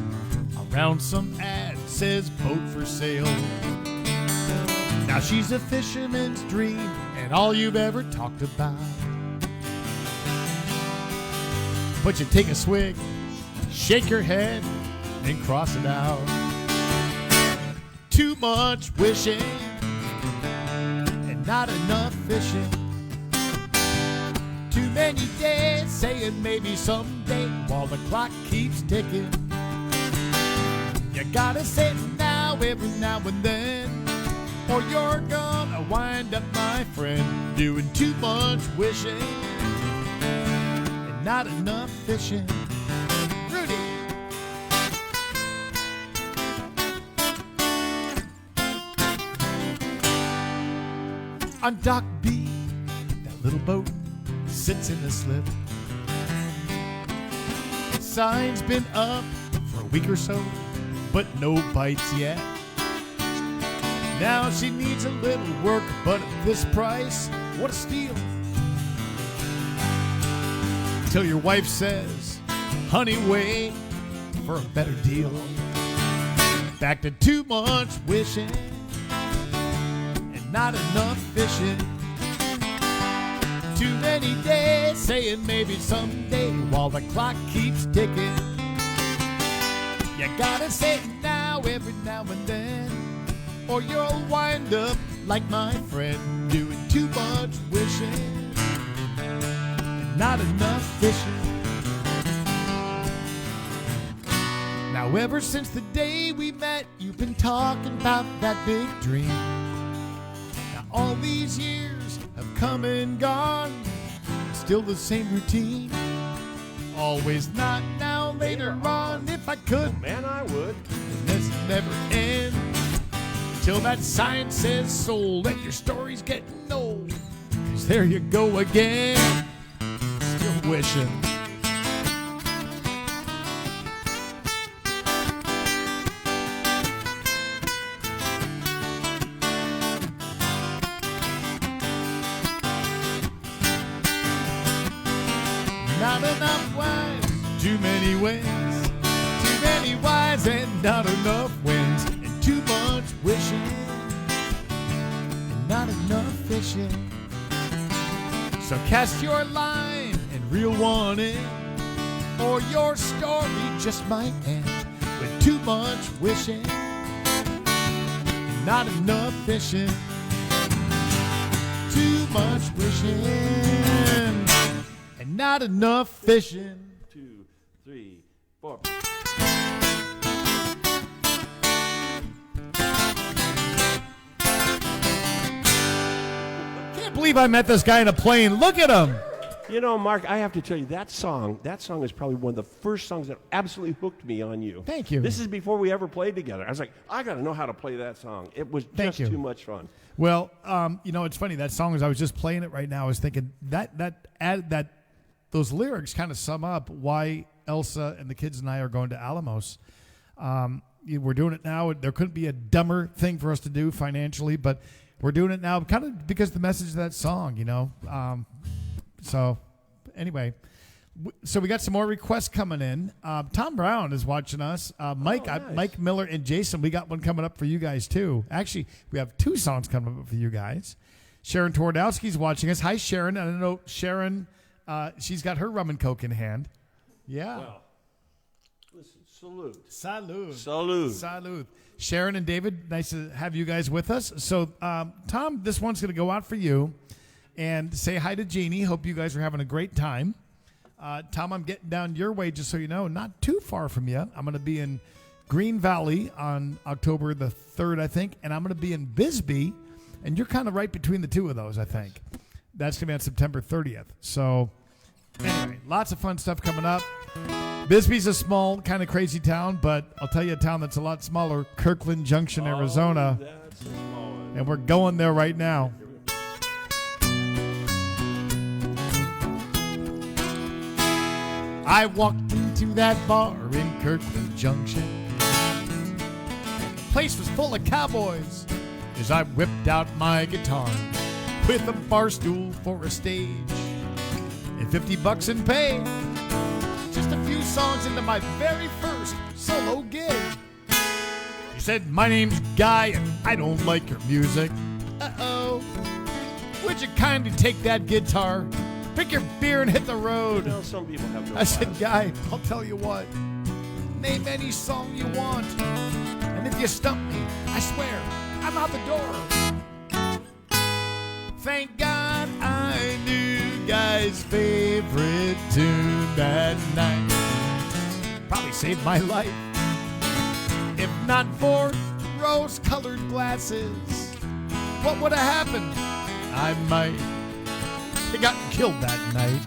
around some ad says boat for sale. Now she's a fisherman's dream and all you've ever talked about, but you take a swig, shake your head, and cross it out. Too much wishing and not enough fishing. Too many days saying maybe someday while the clock keeps ticking. You gotta say it now, every now and then, or you're gonna wind up, my friend, doing too much wishing and not enough fishing. Rudy. On Dock B, that little boat sits in the slip. Sign's been up for a week or so, but no bites yet. Now she needs a little work, but at this price, what a steal. Till your wife says, honey, wait for a better deal. Back to too much wishing and not enough fishing. Too many days saying maybe someday while the clock keeps ticking. You gotta say it now, every now and then, or you'll wind up like my friend, doing too much wishing and not enough fishing. Now ever since the day we met, you've been talking about that big dream. Now all these years have come and gone, still the same routine. Always not now, later on, if I could. Man, I would. And this never end till that sign says sold and your story's getting old. 'Cause there you go again, still wishing. Not enough wines, too many wins, too many wines and not enough wins, and too much wishing and not enough fishing. So cast your line and reel one in, or your story just might end with too much wishing and not enough fishing. Too much wishing and not enough fishing. 2, 3, 4. Can't believe I met this guy in a plane. Look at him. You know, Mark, I have to tell you, that song is probably one of the first songs that absolutely hooked me on you. Thank you. This is before we ever played together. I was like, I got to know how to play that song. It was Thank just you. too much fun. Well, you know, it's funny. That song, as I was just playing it right now, I was thinking that those lyrics kind of sum up why Elsa and the kids and I are going to Alamos. We're doing it now. There couldn't be a dumber thing for us to do financially, but we're doing it now kind of because of the message of that song, you know. So anyway, so we got some more requests coming in. Tom Brown is watching us. Mike, nice. Mike Miller and Jason, we got one coming up for you guys too. Actually, we have 2 songs coming up for you guys. Sharon Twardowski's watching us. Hi, Sharon. I don't know, Sharon, she's got her rum and coke in hand. Yeah. Well, listen, salute. Salud. Salute. Salud. Sharon and David, nice to have you guys with us. So, Tom, this one's going to go out for you. And say hi to Jeannie. Hope you guys are having a great time. Tom, I'm getting down your way, just so you know, not too far from you. I'm going to be in Green Valley on October the 3rd, I think. And I'm going to be in Bisbee. And you're kind of right between the two of those, I think. That's going to be on September 30th. So, anyway, lots of fun stuff coming up. Bisbee's a small, kind of crazy town, but I'll tell you a town that's a lot smaller, Kirkland Junction, Arizona. That's a small one. And we're going there right now. I walked into that bar in Kirkland Junction. The place was full of cowboys as I whipped out my guitar with a bar stool for a stage and $50 in pay. Just a few songs into my very first solo gig. He said, "My name's Guy and I don't like your music. Uh-oh. Would you kindly take that guitar, pick your beer and hit the road?" You know, some people have no I said, class. "Guy, I'll tell you what. Name any song you want. And if you stump me, I swear, I'm out the door." Thank God I knew Guy's favorite tune that night. Probably saved my life. If not for rose-colored glasses, what would have happened? I might have gotten killed that night.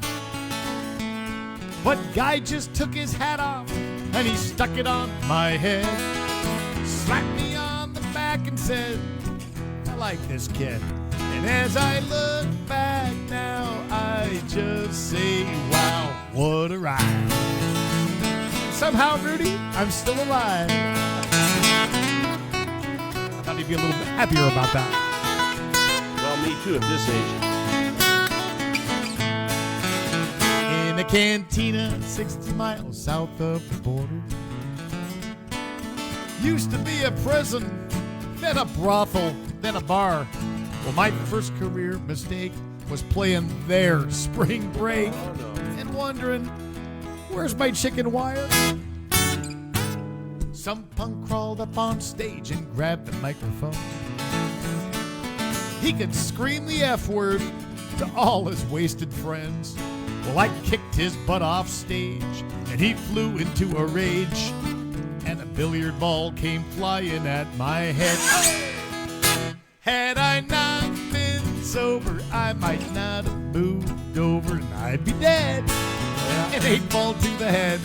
But guy just took his hat off and he stuck it on my head. Slapped me on the back and said, I like this kid. And as I look back now, I just say, wow, what a ride. Somehow, Rudy, I'm still alive. I thought he'd be a little bit happier about that. Well, me too at this age. In a cantina 60 miles south of the border, used to be a prison, then a brothel, then a bar. Well, my first career mistake was playing there spring break and wondering, where's my chicken wire? Some punk crawled up on stage and grabbed the microphone. He could scream the F word to all his wasted friends. Well, I kicked his butt off stage and he flew into a rage, and a billiard ball came flying at my head. Had I not been sober, I might not have moved over and I'd be dead. An 8-ball to the head.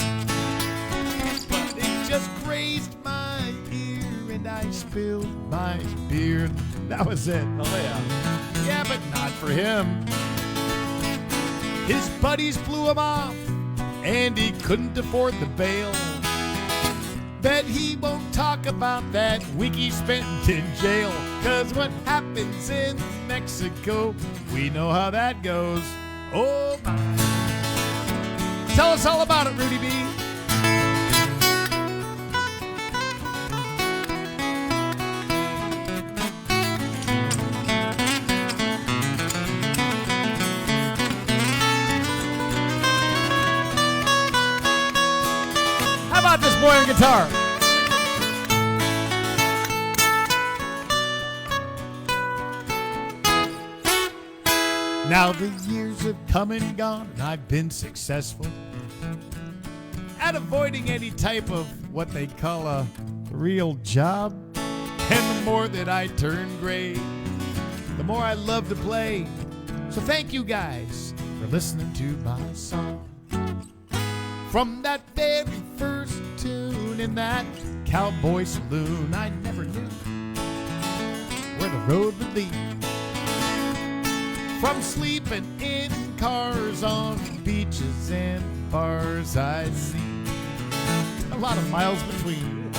But it just grazed my ear and I spilled my beer. That was it. Oh, yeah. Yeah, but not for him. His buddies blew him off and he couldn't afford the bail. Bet he won't talk about that week he spent in jail. 'Cause what happens in Mexico, we know how that goes. Oh my. Tell us all about it, Rudy B. How about this boy on guitar? Now the years have come and gone, and I've been successful at avoiding any type of what they call a real job. And the more that I turn gray, the more I love to play. So thank you guys for listening to my song. From that very first tune in that cowboy saloon, I never knew where the road would lead. From sleeping in cars on beaches and bars, I see a lot of miles between.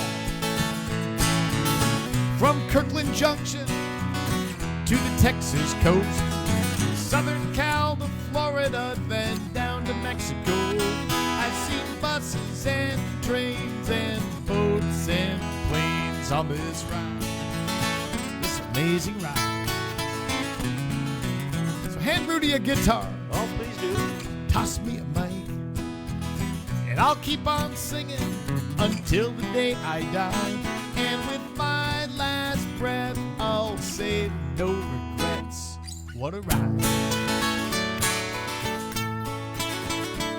From Kirkland Junction to the Texas coast, Southern Cal to Florida, then down to Mexico. I've seen buses and trains and boats and planes on this ride, this amazing ride. Hand Rudy a guitar. Oh, please do. Toss me a mic, and I'll keep on singing until the day I die. And with my last breath, I'll say no regrets. What a ride.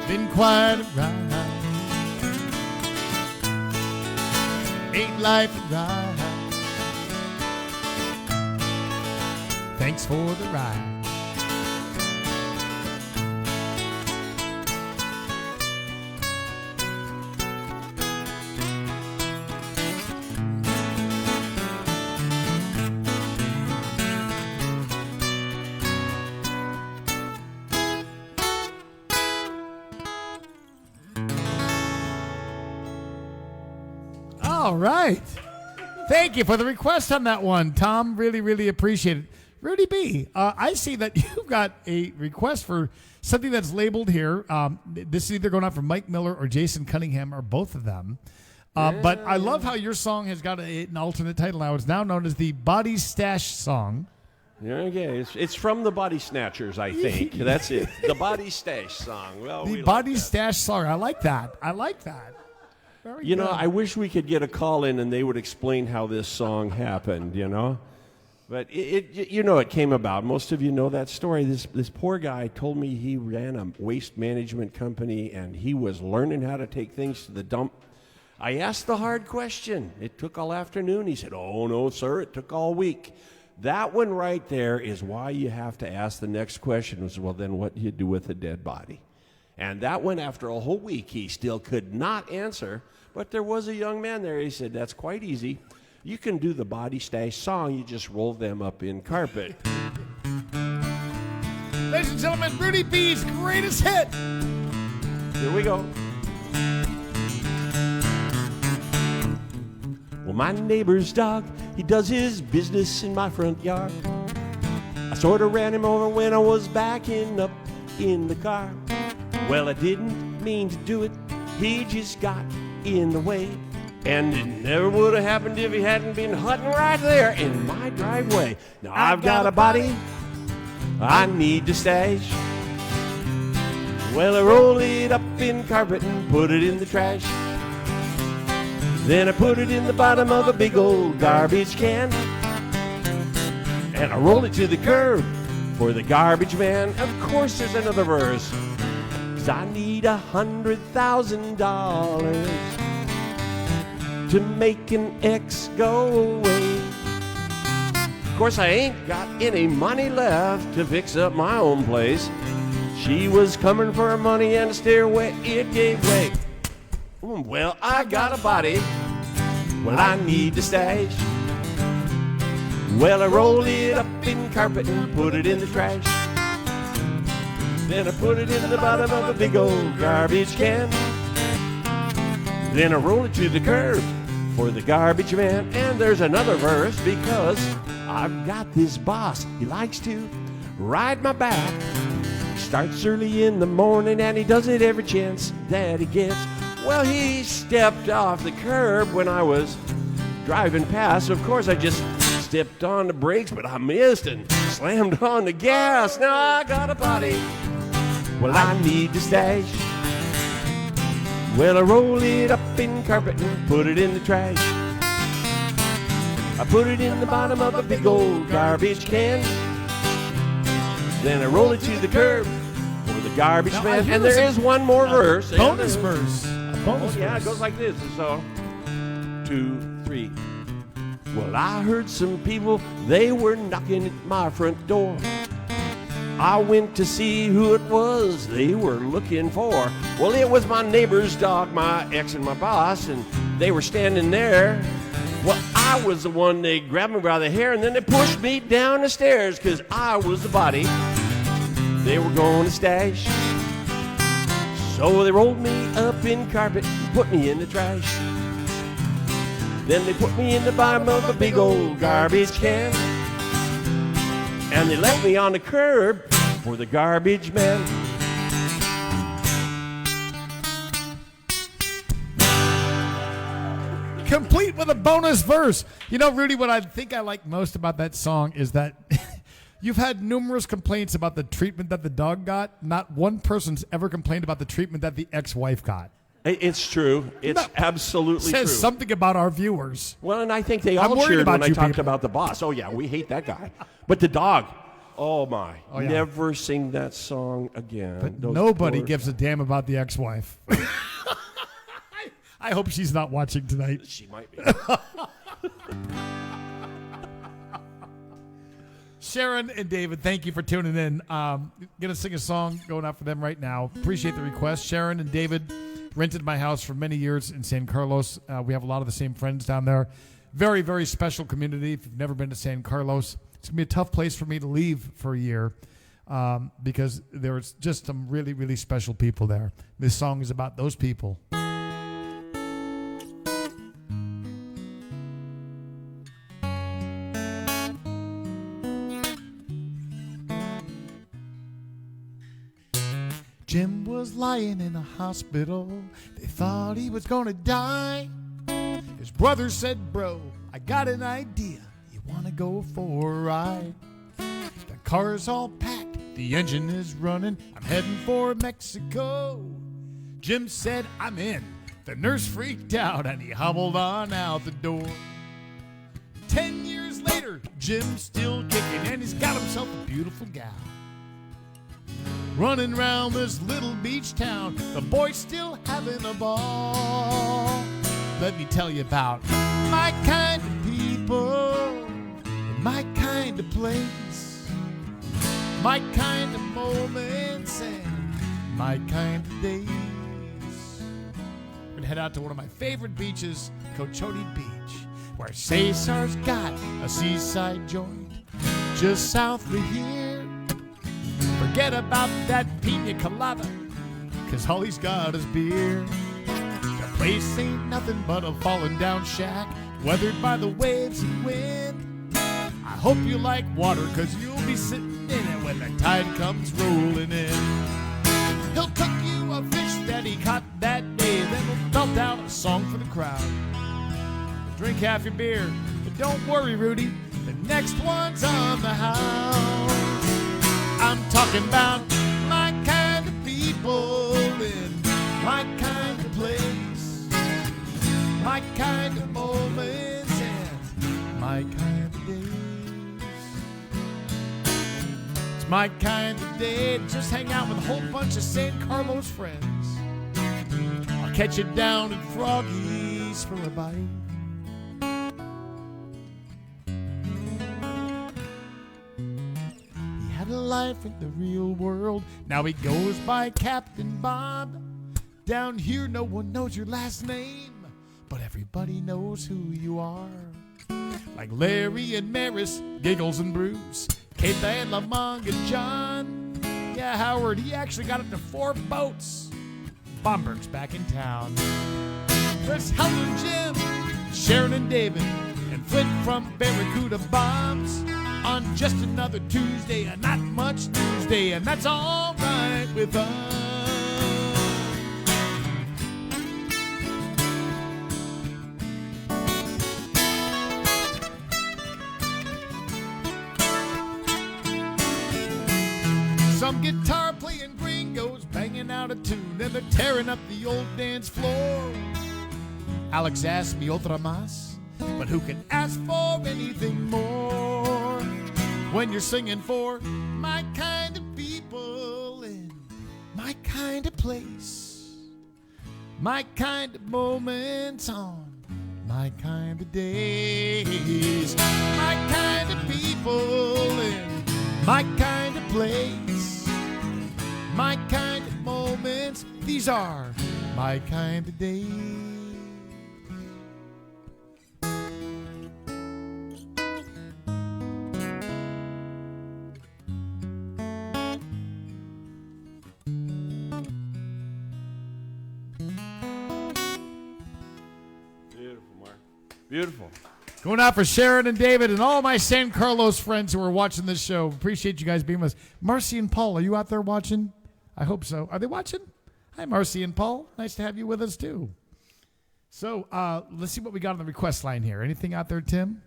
Been quite a ride. Ain't life a ride? Thanks for the ride. All right. Thank you for the request on that one, Tom. Really, really appreciate it. Rudy B, I see that you've got a request for something that's labeled here. This is either going out for Mike Miller or Jason Cunningham or both of them. But I love how your song has got an alternate title now. It's now known as the Body Stash Song. Okay, it's from the Body Snatchers, I think. That's it. The Body Stash Song. Well, the Body Stash Song. I like that. I like that. Very You good. know, I wish we could get a call in and they would explain how this song happened, you know? But it came about. Most of you know that story. This poor guy told me he ran a waste management company and he was learning how to take things to the dump. I asked the hard question. It took all afternoon. He said, "Oh, no, sir, it took all week." That one right there is why you have to ask the next question, was, well, then what do you do with a dead body? And that went after a whole week. He still could not answer, but there was a young man there. He said, that's quite easy. You can do the Body Stash song. You just roll them up in carpet. Ladies and gentlemen, Rudy B's greatest hit. Here we go. Well, my neighbor's dog, he does his business in my front yard. I sort of ran him over when I was backing up in the car. Well, I didn't mean to do it. He just got in the way. And it never would have happened if he hadn't been hunting right there in my driveway. Now I've got a body I need to stash. Well, I roll it up in carpet and put it in the trash. Then I put it in the bottom of a big old garbage can. And I roll it to the curb for the garbage man. Of course there's another verse. 'Cause I need $100,000 to make an X go away. Of course I ain't got any money left to fix up my own place. She was coming for her money and the stairway, it gave way. Well, I got a body, well, I need to stash. Well, I roll it up in carpet and put it in the trash. Then I put it in the bottom of a big old garbage can. Then I roll it to the curb for the garbage man. And there's another verse because I've got this boss. He likes to ride my back. Starts early in the morning and he does it every chance that he gets. Well, he stepped off the curb when I was driving past. Of course, I just stepped on the brakes, but I missed and slammed on the gas. Now I got a body, well, I need to stash. Well, I roll it up in carpet and put it in the trash. I put it in the bottom of a big old garbage can. Then I roll it to the curb for the garbage man. And there is one more verse. Bonus verse. A bonus Yeah, verse. it goes like this. So, 2, 3. Well, I heard some people, they were knocking at my front door. I went to see who it was they were looking for. Well, it was my neighbor's dog, my ex and my boss, and they were standing there. Well, I was the one they grabbed me by the hair, and then they pushed me down the stairs because I was the body they were going to stash. So they rolled me up in carpet and put me in the trash. Then they put me in the bottom of a big old garbage can. And they left me on the curb for the garbage man. Complete with a bonus verse. You know, Rudy, what I think I like most about that song is that you've had numerous complaints about the treatment that the dog got. Not one person's ever complained about the treatment that the ex-wife got. It's true. It's absolutely true. Says something about our viewers. Well, and I think they I'm all worried cheered about when I you talked people. about the boss. Oh, yeah, we hate that guy. But the dog, oh, my. Oh, yeah. Never sing that song again. But Those nobody poor- gives a damn about the ex-wife. I hope she's not watching tonight. She might be. Sharon and David, thank you for tuning in. Gonna sing a song going out for them right now. Appreciate the request. Sharon and David rented my house for many years in San Carlos. We have a lot of the same friends down there. Very, very special community. If you've never been to San Carlos, it's gonna be a tough place for me to leave for a year because there's just some really, really special people there. This song is about those people. Jim was lying in a hospital. They thought he was gonna die. His brother said, bro, I got an idea. You wanna go for a ride? The car's all packed, the engine is running. I'm heading for Mexico. Jim said, I'm in. The nurse freaked out and he hobbled on out the door. 10 years later, Jim's still kicking and he's got himself a beautiful gal. Running around this little beach town, the boy's still having a ball. Let me tell you about my kind of people, my kind of place, my kind of moments, and my kind of days. We're gonna head out to one of my favorite beaches, Cochode Beach, where Cesar's got a seaside joint just south of here. Forget about that pina colada, 'cause all he's got is beer. The place ain't nothing but a fallen down shack, weathered by the waves and wind. I hope you like water, 'cause you'll be sitting in it when the tide comes rolling in. He'll cook you a fish that he caught that day, then he'll belt out a song for the crowd. Drink half your beer, but don't worry, Rudy, the next one's on the house. I'm talking about my kind of people in my kind of place, my kind of moments and my kind of days. It's my kind of day to just hang out with a whole bunch of San Carlos friends. I'll catch you down at Froggy's for a bite. He had a life in the real world. Now he goes by Captain Bob. Down here no one knows your last name, but everybody knows who you are. Like Larry and Maris, Giggles and Bruce, Keitha and Lamong and John. Yeah, Howard, he actually got up to 4 boats. Bomberg's back in town. There's Helen and Jim, Sharon and David, and Flint from Barracuda Bombs. On just another Tuesday, and not much Tuesday, and that's all right with us. Some guitar playing gringos banging out a tune, and they're tearing up the old dance floor. Alex asked me otra más, but who can ask for anything more when you're singing for my kind of people in my kind of place, my kind of moments on my kind of days, my kind of people in my kind of place, my kind of moments. These are my kind of days. Beautiful. Going out for Sharon and David and all my San Carlos friends who are watching this show. Appreciate you guys being with us. Marcy and Paul, are you out there watching? I hope so. Are they watching? Hi, Marcy and Paul. Nice to have you with us, too. So let's see what we got on the request line here. Anything out there, Tim?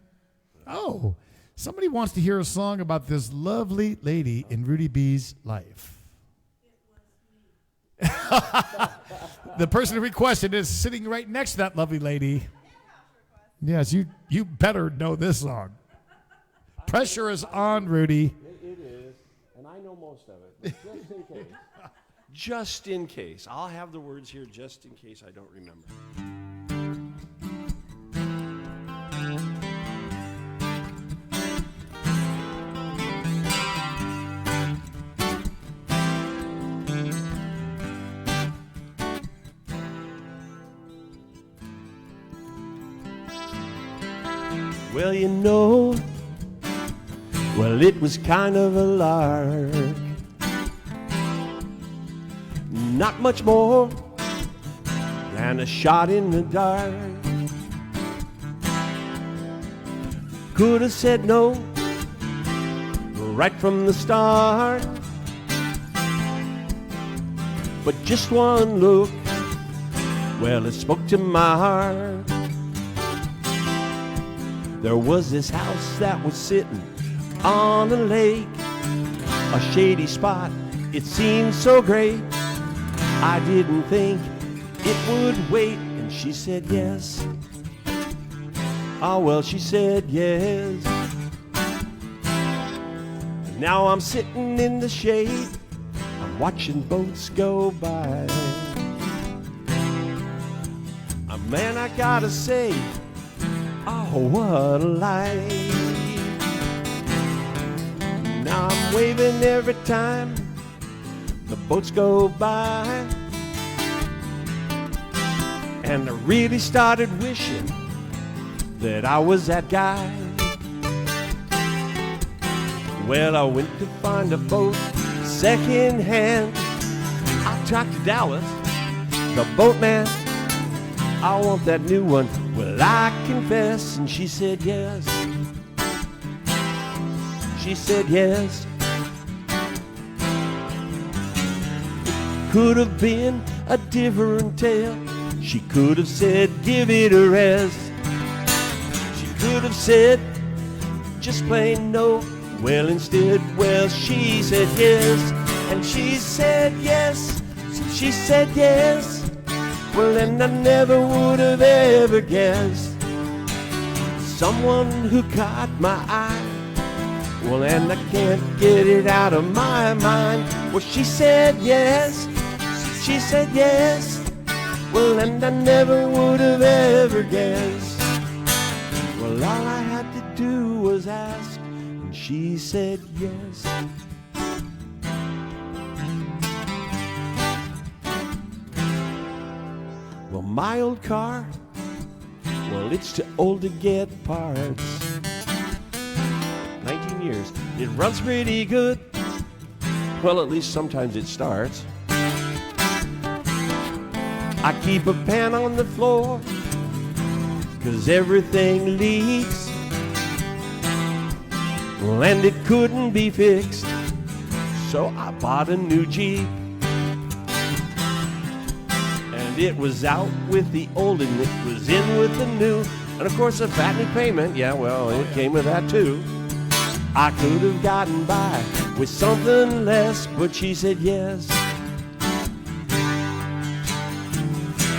Oh, somebody wants to hear a song about this lovely lady in Rudy B's life. It was me. The person who requested is sitting right next to that lovely lady. Yes, you better know this song. Pressure is on, Rudy. It is, and I know most of it. Just in case. Just in case. I'll have the words here just in case I don't remember. Well, you know, well, it was kind of a lark. Not much more than a shot in the dark. Could have said no right from the start, but just one look, well, it spoke to my heart. There was this house that was sitting on a lake, a shady spot, it seemed so great. I didn't think it would wait, and she said yes. Oh, well, she said yes. And now I'm sitting in the shade, I'm watching boats go by. Man, I gotta say, oh, what a life. Now I'm waving every time the boats go by. And I really started wishing that I was that guy. Well, I went to find a boat second hand. I talked to Dallas, the boatman. I want that new one. Well, I confess, and she said yes. She said yes. Could have been a different tale. She could have said, give it a rest. She could have said, just plain no. Well, instead, well, she said yes. And she said yes. She said yes. Well, and I never would have ever guessed someone who caught my eye. Well, and I can't get it out of my mind. Well, she said yes. She said yes. Well, and I never would have ever guessed. Well, all I had to do was ask, and she said yes. Well, my old car, well, it's too old to get parts. 19 years. It runs pretty good. Well, at least sometimes it starts. I keep a pan on the floor, 'cause everything leaks. Well, and it couldn't be fixed, so I bought a new Jeep. And it was out with the old and it was in with the new. And of course a fat new payment, yeah, well, it came with that too. I could have gotten by with something less, but she said yes.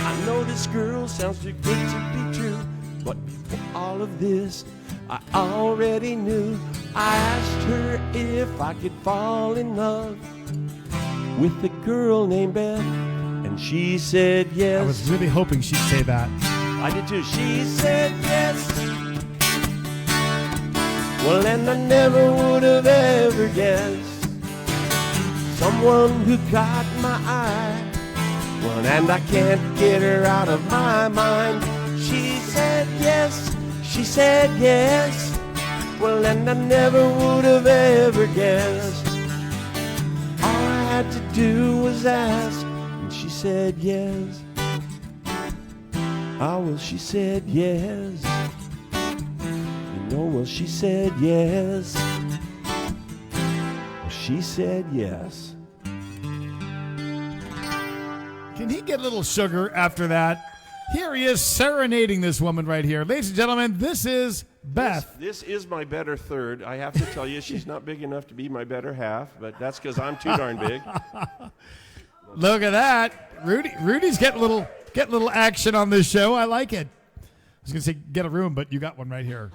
I know this girl sounds too good to be true, but for all of this I already knew. I asked her if I could fall in love with a girl named Beth, and she said yes. I was really hoping she'd say that. I did too. She said yes. Well, and I never would have ever guessed someone who caught my eye. Well, and I can't get her out of my mind. She said yes. She said yes. Well, and I never would have ever guessed. All I had to do was ask, and she said yes. Oh, well, she said yes. You know, well, she said yes. Well, she said yes. Can he get a little sugar after that? Here he is serenading this woman right here. Ladies and gentlemen, this is Beth. This is my better third. I have to tell you, she's not big enough to be my better half, but that's because I'm too darn big. Look at that. Rudy's getting a little action on this show. I like it. I was going to say get a room, but you got one right here.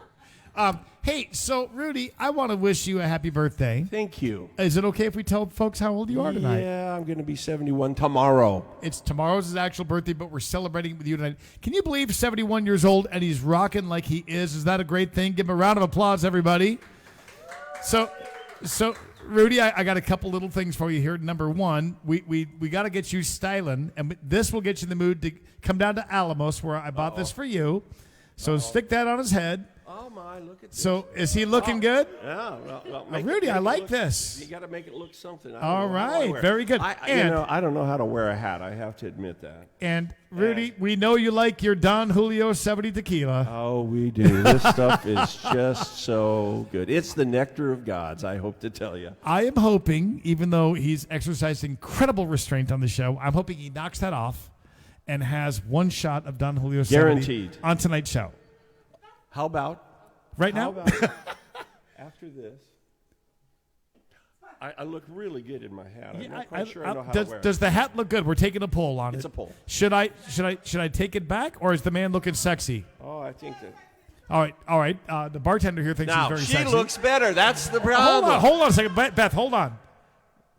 Hey, so Rudy, I want to wish you a happy birthday. Thank you. Is it okay if we tell folks how old you are tonight? Yeah, I'm going to be 71 tomorrow. It's tomorrow's his actual birthday, but we're celebrating with you tonight. Can you believe 71 years old and he's rocking like he is? Is that a great thing? Give him a round of applause, everybody. So Rudy, I got a couple little things for you here. Number one, we got to get you styling, and this will get you in the mood to come down to Alamos, where I bought this for you. So stick that on his head. Oh, my, look at this. So is he looking good? Yeah, well Rudy, I like this. You got to make it look something. All right, very good. I don't know how to wear a hat. I have to admit that. And Rudy, we know you like your Don Julio 70 tequila. Oh, we do. This stuff is just so good. It's the nectar of gods, I hope to tell you. I am hoping, even though he's exercised incredible restraint on the show, I'm hoping he knocks that off and has one shot of Don Julio 70 Guaranteed. on tonight's show. How about right now? How about after this? I look really good in my hat. I'm not quite sure I know how to wear it. Does the hat look good? We're taking a poll on it. It's a poll. Should I take it back, or is the man looking sexy? Oh, I think that. All right. The bartender here thinks he's very sexy. Now, she looks better. That's the problem. Hold on a second. Beth, hold on.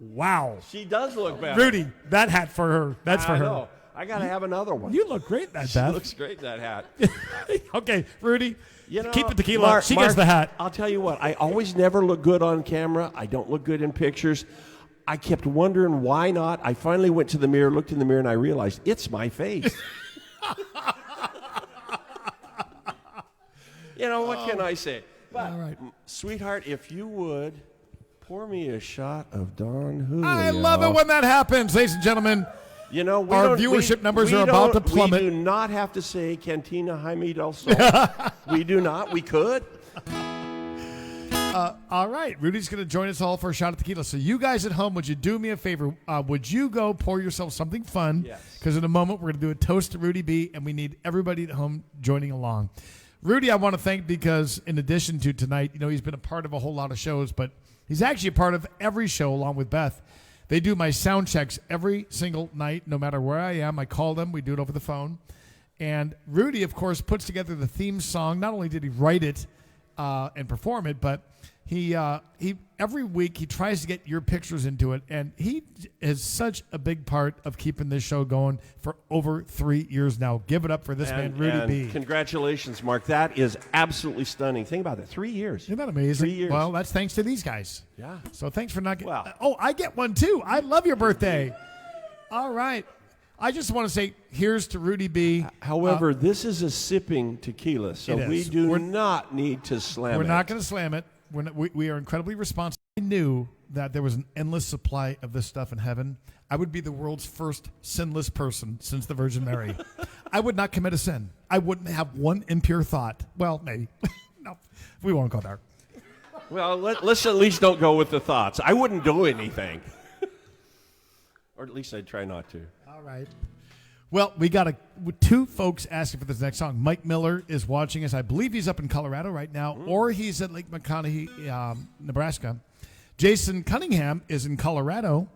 Wow. She does look better. Rudy, that hat for her. That's for her. Know. I got to have another one. You look great in that, She Beth. looks great in that hat. Okay, Rudy, keep the tequila. Mark, She gets the hat. I'll tell you what. I always never look good on camera. I don't look good in pictures. I kept wondering why not. I finally went to the mirror, looked in the mirror, and I realized it's my face. You know, what can I say? But, all right. Sweetheart, if you would, pour me a shot of Don Julio. I love it when that happens, ladies and gentlemen. You know, our viewership numbers are about to plummet. We do not have to say Cantina Jaime del Sol. We do not. We could. All right. Rudy's going to join us all for a shot of tequila. So you guys at home, would you do me a favor? Would you go pour yourself something fun? Yes. Because in a moment, we're going to do a toast to Rudy B, and we need everybody at home joining along. Rudy, I want to thank because in addition to tonight, you know, he's been a part of a whole lot of shows, but he's actually a part of every show along with Beth. They do my sound checks every single night, no matter where I am. I call them. We do it over the phone. And Rudy, of course, puts together the theme song. Not only did he write it and perform it, but he every week he tries to get your pictures into it, and he is such a big part of keeping this show going for over 3 years now. Give it up for this man, Rudy B. Congratulations, Mark. That is absolutely stunning. Think about it. 3 years. Isn't that amazing? 3 years. Well, that's thanks to these guys. Yeah. So thanks for not getting. Well. Oh, I get one too. I love your birthday. All right. I just want to say here's to Rudy B. However, this is a sipping tequila, so It we is. do not need to slam it. We're not going to slam it. We are incredibly responsible. I knew that there was an endless supply of this stuff in heaven. I would be the world's first sinless person since the Virgin Mary. I would not commit a sin. I wouldn't have one impure thought. Well, maybe. No, we won't go there. Well, let's at least don't go with the thoughts. I wouldn't do anything. Or at least I'd try not to. All right. Well, we got two folks asking for this next song. Mike Miller is watching us. I believe he's up in Colorado right now, or he's at Lake McConaughey, Nebraska. Jason Cunningham is in Colorado,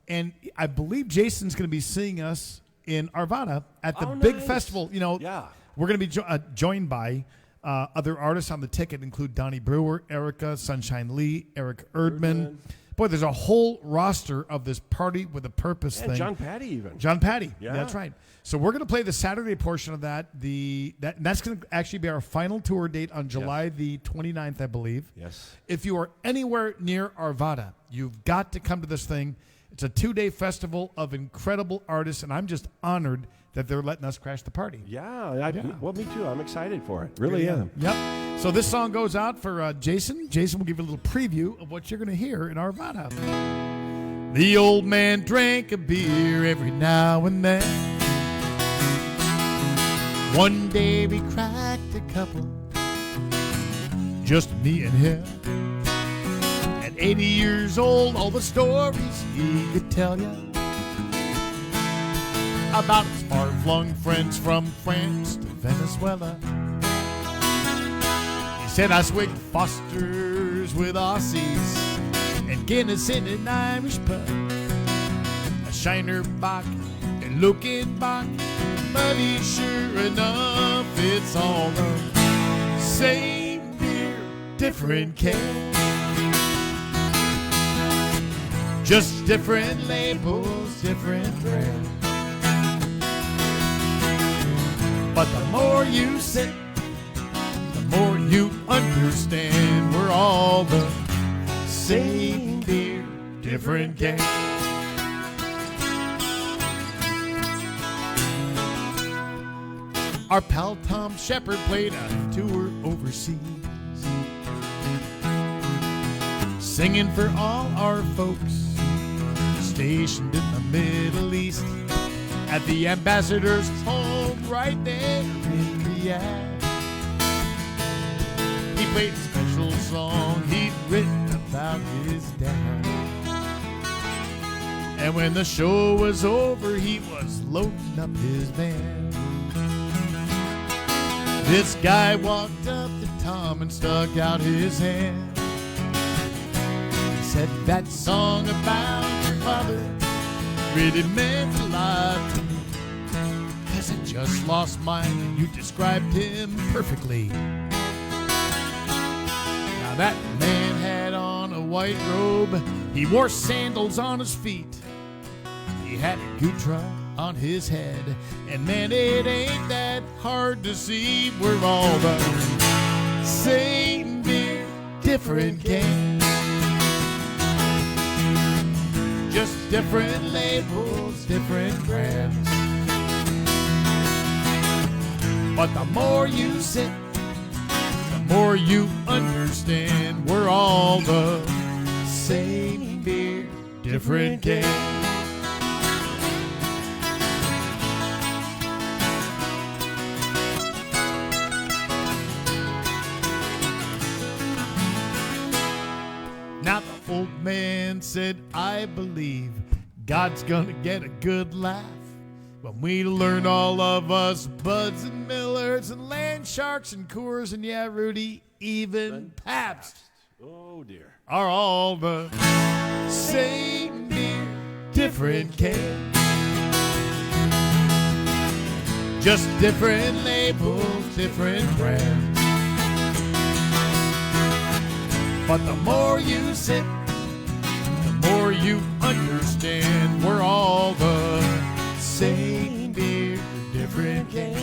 and I believe Jason's going to be seeing us in Arvada at the big festival. You know, yeah. We're going to be joined by other artists on the ticket, include Donnie Brewer, Erica, Sunshine Lee, Eric Erdman. Boy, there's a whole roster of this party with a purpose thing. John Patty even. John Patty. Yeah. That's right. So we're going to play the Saturday portion of that. That's going to actually be our final tour date on July the 29th, I believe. Yes. If you are anywhere near Arvada, you've got to come to this thing. It's a 2-day festival of incredible artists, and I'm just honored that they're letting us crash the party. Yeah. Well, me too. I'm excited for it. Really am. Yep. So this song goes out for Jason. Jason will give you a little preview of what you're going to hear in Arvada. The old man drank a beer every now and then. One day we cracked a couple, just me and him. At 80 years old, all the stories he could tell you about his far-flung friends from France to Venezuela. He said I swigged Fosters with Aussies and Guinness in an Irish pub, a Shiner Bock and looking back, buddy, sure enough, it's all the same beer, different can. Just different labels, different brand. But the more you sip, the more you understand we're all the same beer, different can. Our pal Tom Shepard played a tour overseas, singing for all our folks stationed in the Middle East, at the ambassador's home right there in Riyadh. He played a special song he'd written about his dad. And when the show was over, he was loading up his van. This guy walked up to Tom and stuck out his hand. He said, that song about your father really meant a lot to me, 'cause I just lost mine and you described him perfectly. Now that man had on a white robe, he wore sandals on his feet, he had a guitar on his head, and man, it ain't that hard to see we're all the same beer, different can. different labels, different brands. But the more you sip, the more you understand we're all the same beer, different can. Now the old man said, I believe God's gonna get a good laugh when we learn all of us Buds and Millers and Land Sharks and Coors and yeah, Rudy, even Pabst. Oh dear. Are all the same beer, different can. Just different labels, different brands. But the more you sip, the more you understand we're all the same beer, different can.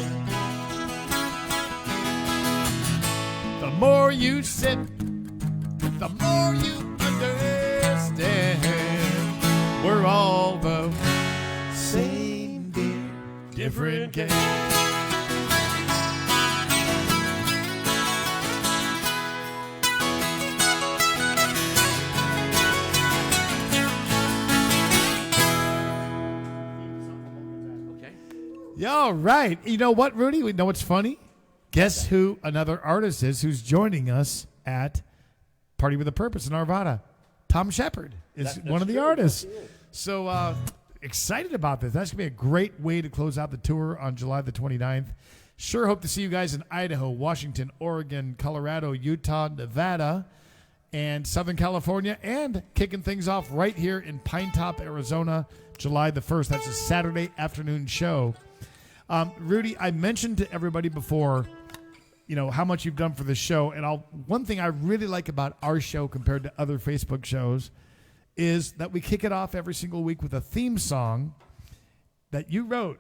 The more you sip, the more you understand we're all the same beer, different can. Yeah, all right. You know what, Rudy? We know what's funny? Guess who another artist is who's joining us at Party with a Purpose in Arvada? Tom Shepard is one of the artists. So excited about this. That's going to be a great way to close out the tour on July the 29th. Sure hope to see you guys in Idaho, Washington, Oregon, Colorado, Utah, Nevada, and Southern California, and kicking things off right here in Pine Top, Arizona, July the 1st. That's a Saturday afternoon show. Rudy, I mentioned to everybody before, you know, how much you've done for this show. And one thing I really like about our show compared to other Facebook shows is that we kick it off every single week with a theme song that you wrote.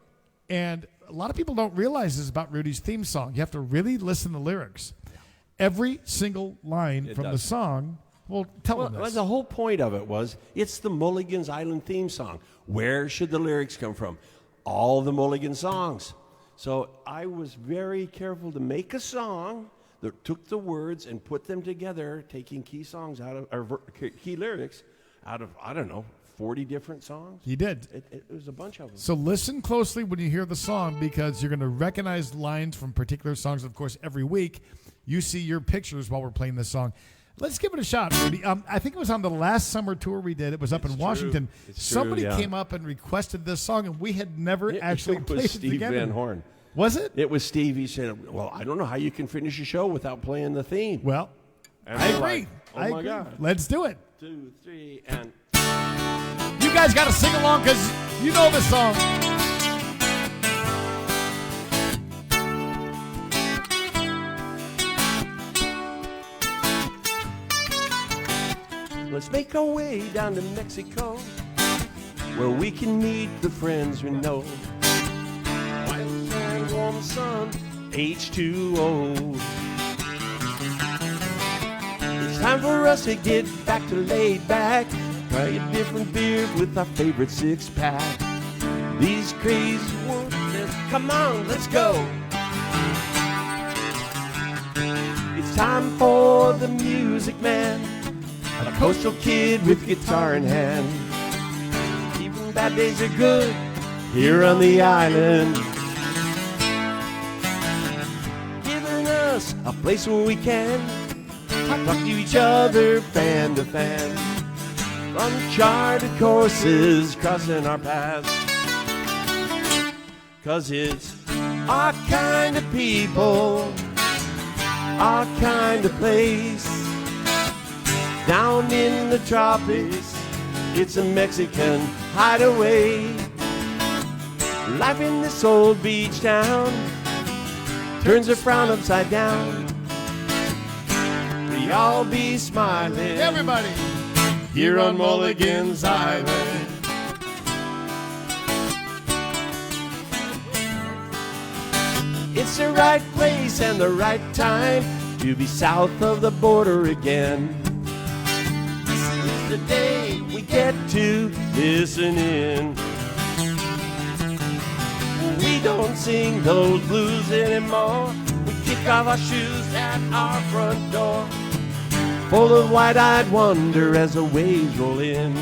And a lot of people don't realize this about Rudy's theme song. You have to really listen to the lyrics. Every single line from the song, tell them this. The whole point of it was, it's the Mulligan's Island theme song. Where should the lyrics come from? All the Mulligan songs. So I was very careful to make a song that took the words and put them together, taking key songs out of, or key lyrics out of, I don't know, 40 different songs. He did. It was a bunch of them. So listen closely when you hear the song, because you're going to recognize lines from particular songs. Of course, every week you see your pictures while we're playing this song. Let's give it a shot, Rudy. I think it was on the last summer tour we did. It was up in Washington. Somebody came up and requested this song, and we had never actually played it together. Steve Van Horn. Was it? It was Steve. He said, well, I don't know how you can finish a show without playing the theme. Well, and I agree. Like, I agree. God. Let's do it. 2, 3, and... You guys got to sing along because you know the song. Let's make our way down to Mexico, where we can meet the friends we know. Wild and warm sun, H2O. It's time for us to get back to laid back, try a different beer with our favorite six-pack. These crazy wolves, come on, let's go. It's time for the music man, a coastal kid with guitar in hand. Even bad days are good here on the island, giving us a place where we can talk to each other, fan to fan. Uncharted courses crossing our paths, 'cause it's our kind of people, our kind of place. Down in the tropics, it's a Mexican hideaway. Life in this old beach town turns a frown upside down. We all be smiling, Everybody, here on Mulligan's Island. It's the right place and the right time to be south of the border again. is the day we get to listen in. We don't sing those blues anymore. We kick off our shoes at our front door, full of wide-eyed wonder as the waves roll in.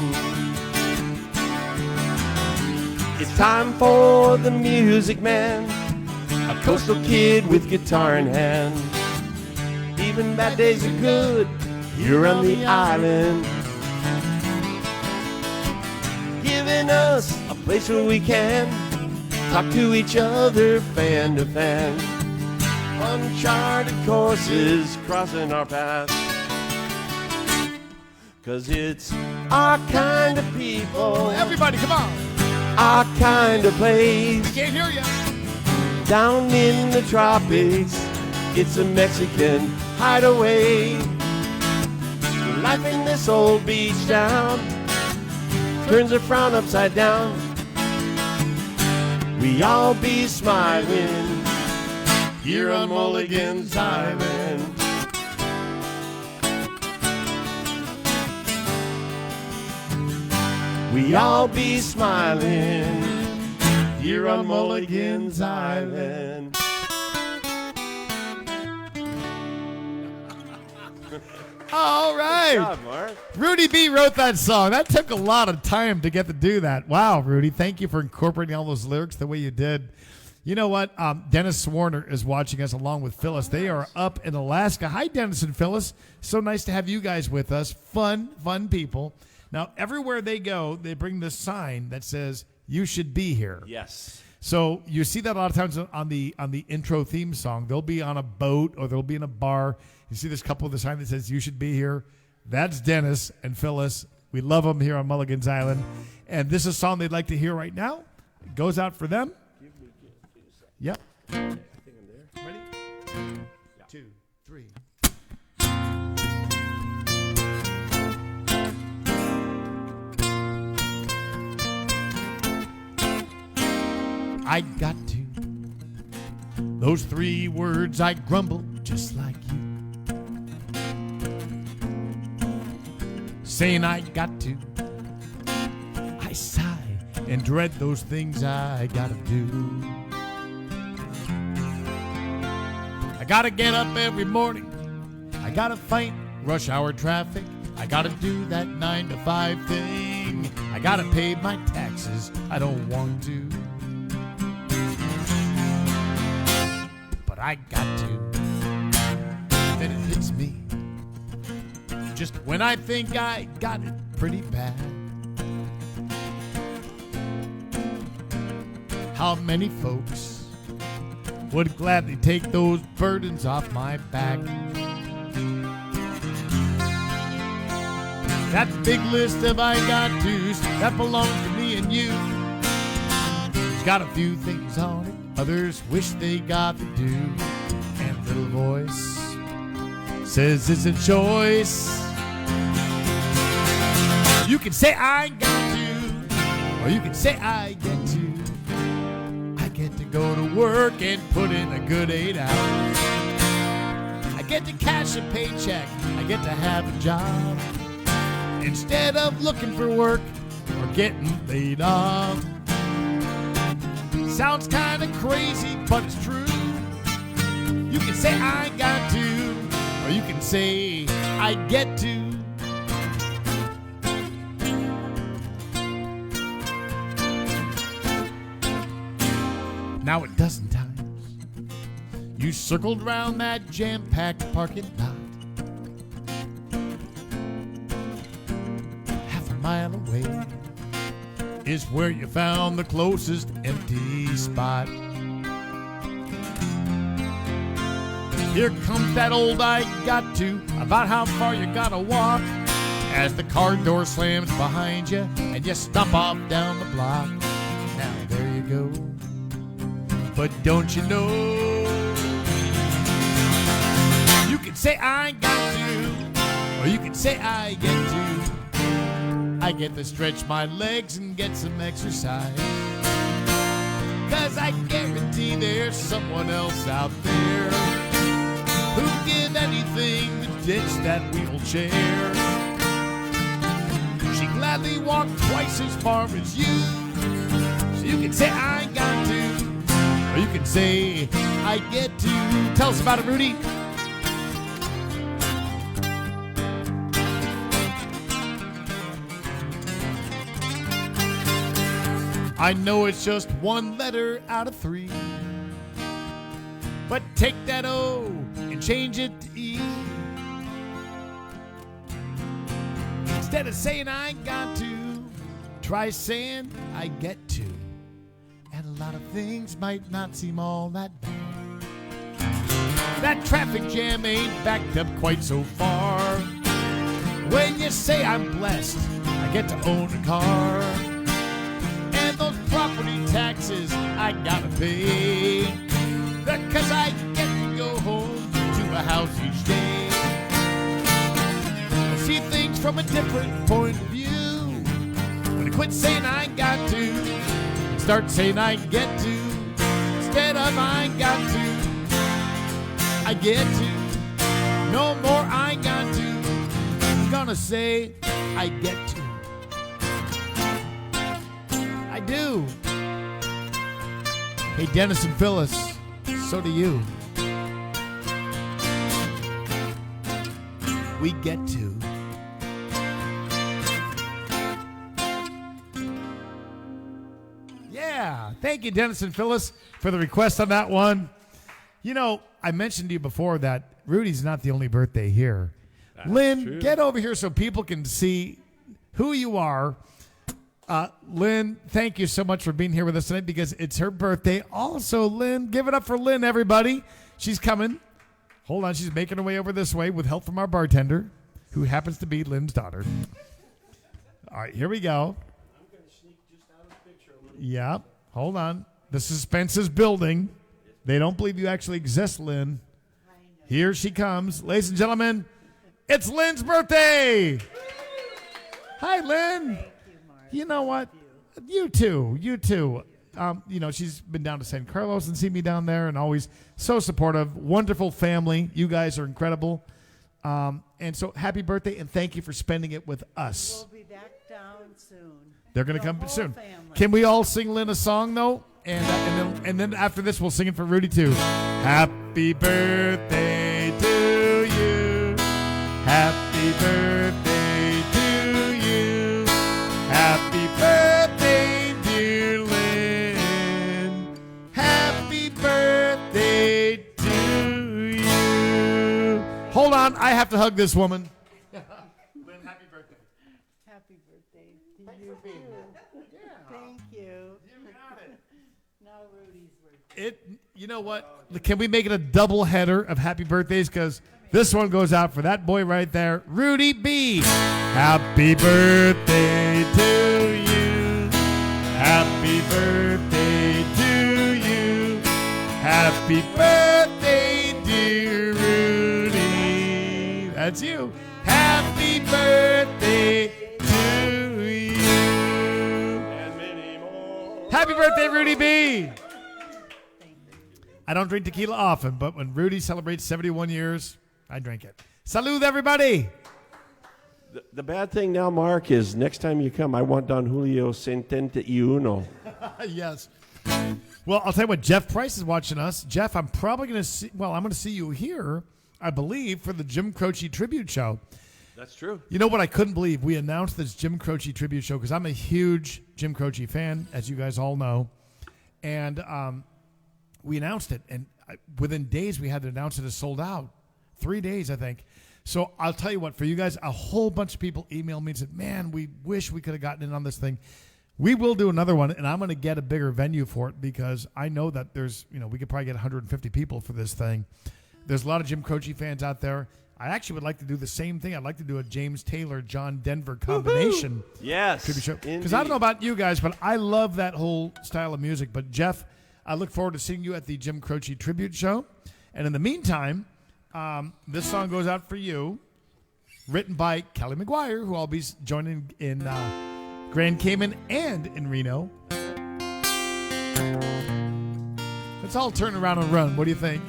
It's time for the music man, a coastal kid with guitar in hand. Even bad days are good here on the island, giving us a place where we can talk to each other fan to fan. Uncharted courses crossing our path, 'cause it's our kind of people, Everybody, come on. our kind of place. Can't hear you. Down in the tropics, it's a Mexican hideaway. Life in this old beach town turns a frown upside down. We all be smiling here on Mulligan's Island. We all be smiling here on Mulligan's Island. All right. Good job, Mark. Rudy B wrote that song. That took a lot of time to get to do that. Wow, Rudy, thank you for incorporating all those lyrics the way you did. You know what? Dennis Swarner is watching us along with Phyllis. They are up in Alaska. Hi, Dennis and Phyllis. So nice to have you guys with us. Fun people. Now, everywhere they go, they bring this sign that says, "You should be here." Yes. So you see that a lot of times on the intro theme song. They'll be on a boat or they'll be in a bar. You see this couple with the sign that says, "You should be here." That's Dennis and Phyllis. We love them here on Mulligan's Island. And this is a song they'd like to hear right now. It goes out for them. Yep. I think I'm there. Ready? 2, 3. I got to. Those 3 words I grumble just like you. Saying I got to. I sigh and dread those things I gotta do. I gotta get up every morning. I gotta fight rush hour traffic. I gotta do that 9 to 5 thing. I gotta pay my taxes. I don't want to, but I got to. Then it hits me just when I think I got it pretty bad. How many folks would gladly take those burdens off my back? That big list of I got to's that belongs to me and you. It's got a few things on it others wish they got to do. And a little voice says it's a choice. You can say I got to, or you can say I get to. I get to go to work and put in a good 8 hours. I get to cash a paycheck. I get to have a job instead of looking for work or getting laid off. Sounds kind of crazy, but it's true. You can say I got to, or you can say I get to. Now a dozen times you circled round that jam-packed parking lot. Half a mile away is where you found the closest empty spot. Here comes that old I got to, about how far you gotta walk, as the car door slams behind you and you stomp off down the block. Now there you go. But don't you know, you can say I got to, or you can say I get to. I get to stretch my legs and get some exercise, 'cause I guarantee there's someone else out there who'd give anything to ditch that wheelchair. gladly walk twice as far as you. So you can say I ain't got to, or you can say I get to. Tell us about it, Rudy. I know it's just one letter out of 3, but take that O and change it to E. Instead of saying I ain't got to, try saying I get to. And a lot of things might not seem all that bad. That traffic jam ain't backed up quite so far. When you say I'm blessed, I get to own a car. And those property taxes I gotta pay, because I get to go home to a house each day. I see things from a different point of view. When I quit saying I ain't got to, and start saying I get to. Instead of I ain't got to, I get to. No more I ain't got to. I'm gonna say I get to. I do. Hey, Dennis and Phyllis, so do you. We get to. Yeah. Thank you, Dennis and Phyllis, for the request on that one. You know, I mentioned to you before that Rudy's not the only birthday here. That's Lynn, true. Get over here so people can see who you are. Lynn, thank you so much for being here with us tonight because it's her birthday. Also, Lynn, give it up for Lynn, everybody. She's coming. Hold on, she's making her way over this way with help from our bartender, who happens to be Lynn's daughter. All right, here we go. I'm going to sneak just out of the picture a little. Yeah, hold on. The suspense is building. They don't believe you actually exist, Lynn. Here she comes. Ladies and gentlemen, it's Lynn's birthday. Hi, Lynn. You know what? You too. You too. You know, she's been down to San Carlos and seen me down there and always so supportive. Wonderful family. You guys are incredible. And so happy birthday and thank you for spending it with us. We'll be back down soon. They're going to come soon. Family. Can we all sing Lynn a song, though? And then after this, we'll sing it for Rudy, too. Happy birthday to you. Happy birthday to you. Happy birthday, dear Lynn. Happy birthday to you. Hold on. I have to hug this woman. Lynn, happy birthday. Happy birthday to you, too. Yeah. Thank you. You got it. Now Rudy's birthday. You know what? Can we make it a double header of happy birthdays? Because this one goes out for that boy right there, Rudy B. Happy birthday to you. Happy birthday to you. Happy birthday, dear Rudy. That's you. Happy birthday to you. And many more. Happy birthday, Rudy B. I don't drink tequila often, but when Rudy celebrates 71 years, I drink it. Salud, everybody. The bad thing now, Mark, is next time you come, I want Don Julio 71. Yes. Well, I'll tell you what, Jeff Price is watching us. Jeff, I'm probably going to see, I'm going to see you here, I believe, for the Jim Croce tribute show. That's true. You know what I couldn't believe? We announced this Jim Croce tribute show because I'm a huge Jim Croce fan, as you guys all know. And we announced it, and within days we had to announce it as sold out. 3 days, I think. So I'll tell you what, for you guys, a whole bunch of people emailed me and said, man, we wish we could have gotten in on this thing. We will do another one, and I'm going to get a bigger venue for it because I know that there's, we could probably get 150 people for this thing. There's a lot of Jim Croce fans out there. I actually would like to do the same thing. I'd like to do a James Taylor, John Denver combination. Woo-hoo! Yes. Because I don't know about you guys, but I love that whole style of music. But, Jeff, I look forward to seeing you at the Jim Croce tribute show. And in the meantime, this song goes out for you, written by Kelly McGuire, who I'll be joining in Grand Cayman and in Reno. Let's all turn around and run. What do you think?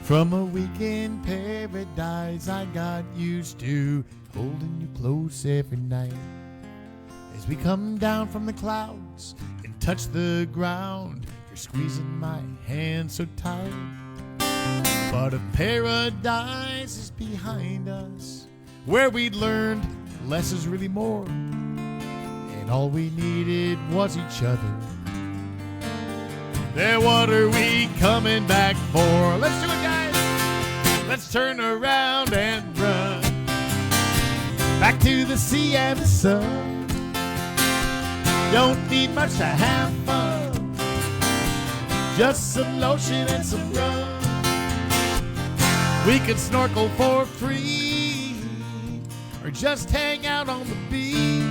From a week in paradise, I got used to holding you close every night. As we come down from the clouds and touch the ground, you're squeezing my hand so tight. But a paradise is behind us, where we'd learned less is really more, and all we needed was each other. Then what are we coming back for? Let's do it, guys. Let's turn around and run back to the sea and the sun. Don't need much to have fun, just some lotion and some rum. We could snorkel for free, or just hang out on the beach.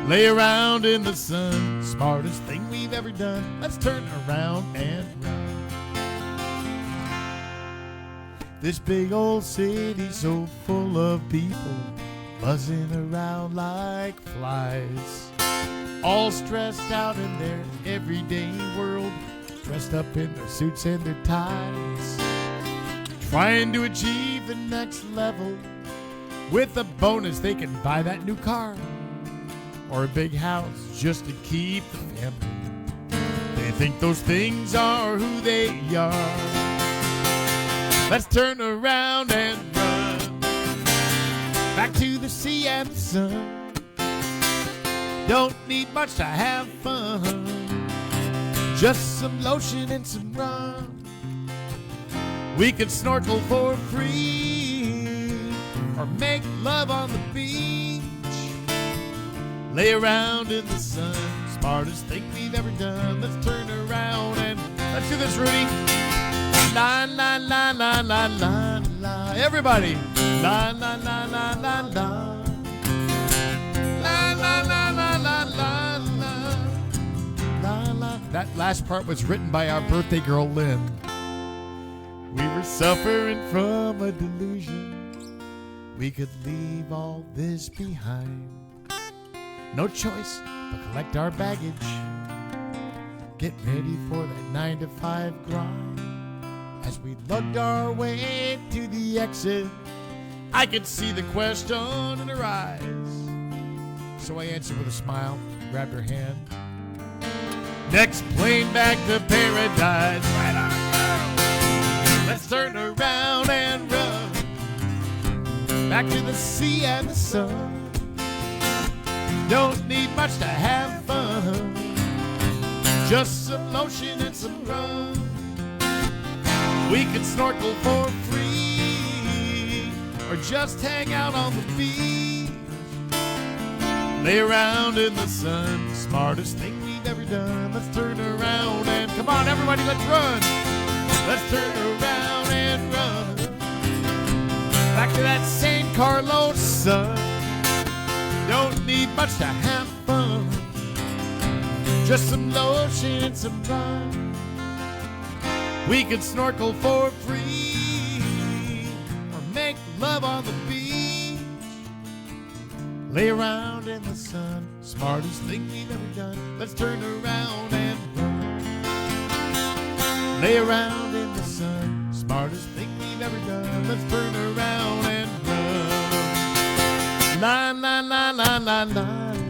Lay around in the sun, smartest thing we've ever done. Let's turn around and run. This big old city so full of people, buzzing around like flies, all stressed out in their everyday world, dressed up in their suits and their ties, trying to achieve the next level. With a bonus, they can buy that new car or a big house just to keep the family. They think those things are who they are. Let's turn around and run back to the sea and the sun. Don't need much to have fun, just some lotion and some rum. We could snorkel for free, or make love on the beach. Lay around in the sun, smartest thing we've ever done. Let's turn around and let's do this, Rudy. La la la la la la la. Everybody. La la la la la la. La la la la la la la. La la. That last part was written by our birthday girl, Lynn. We were suffering from a delusion. We could leave all this behind. No choice but collect our baggage. Get ready for that 9-to-5 grind. As we lugged our way to the exit, I could see the question in her eyes. So I answered with a smile, grabbed her hand. Next plane back to paradise. Right on, girl. Let's turn around and run back to the sea and the sun. Don't need much to have fun, just some lotion and some rum. We could snorkel for free, or just hang out on the beach. Lay around in the sun, smartest thing we've ever done. Let's turn around and, come on everybody, let's run. Let's turn around and run back to that San Carlos sun. Don't need much to have fun, just some lotion and some rum. We could snorkel for free, or make love on the beach. Lay around in the sun, smartest thing we've ever done. Let's turn around and run. Lay around in the sun, smartest thing we've ever done. Let's turn around and run. La la la la la la la.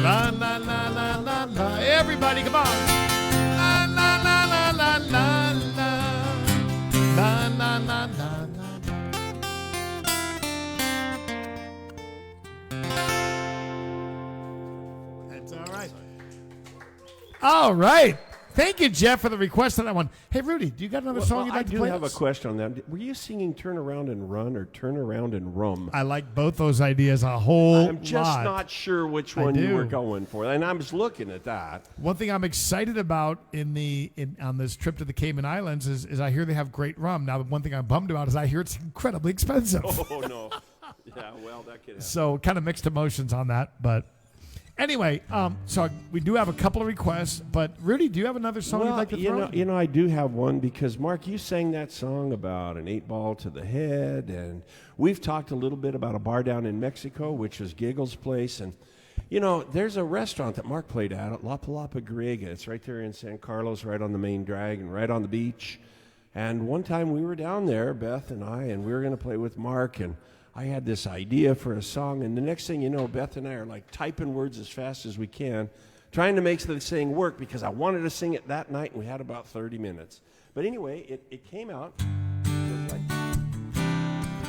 La la la la la la. Everybody, come on. La la la la la la la. La la la la la. That's all right. All right. Thank you, Jeff, for the request on that one. Hey, Rudy, do you got another song you'd like to play? I do have a question on that. Were you singing Turn Around and Run or Turn Around and Rum? I like both those ideas a whole lot. I'm just not sure which one you were going for, and I was looking at that. One thing I'm excited about on this trip to the Cayman Islands is I hear they have great rum. Now, the one thing I'm bummed about is I hear it's incredibly expensive. Oh, no. Yeah, well, that could happen. So kind of mixed emotions on that, but... Anyway, so we do have a couple of requests, but Rudy, do you have another song you'd like to throw? You know, I do have one because, Mark, you sang that song about an 8-ball to the head, and we've talked a little bit about a bar down in Mexico, which was Giggles' place, and You know, there's a restaurant that Mark played at La Palapa Griega. It's right there in San Carlos, right on the main drag and right on the beach. And one time we were down there, Beth and I, and we were going to play with Mark, and I had this idea for a song, and the next thing you know, Beth and I are like typing words as fast as we can, trying to make this thing work because I wanted to sing it that night, and we had about 30 minutes. But anyway, it came out. It was like...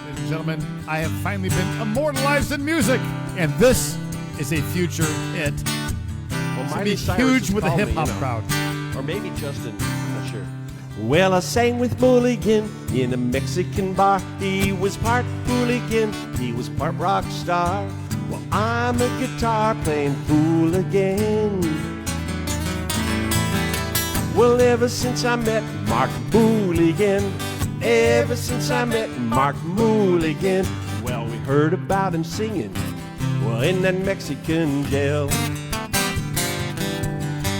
Ladies and gentlemen, I have finally been immortalized in music, and this is a future hit. Well, It's going to be huge with the hip-hop crowd. Or maybe Justin, I'm not sure. Well, I sang with Mulligan in a Mexican bar. He was part hooligan, he was part rock star. Well, I'm a guitar playing fool again. Well, ever since I met Mark Mulligan, ever since I met Mark Mulligan, well, we heard about him singing, well, in that Mexican jail.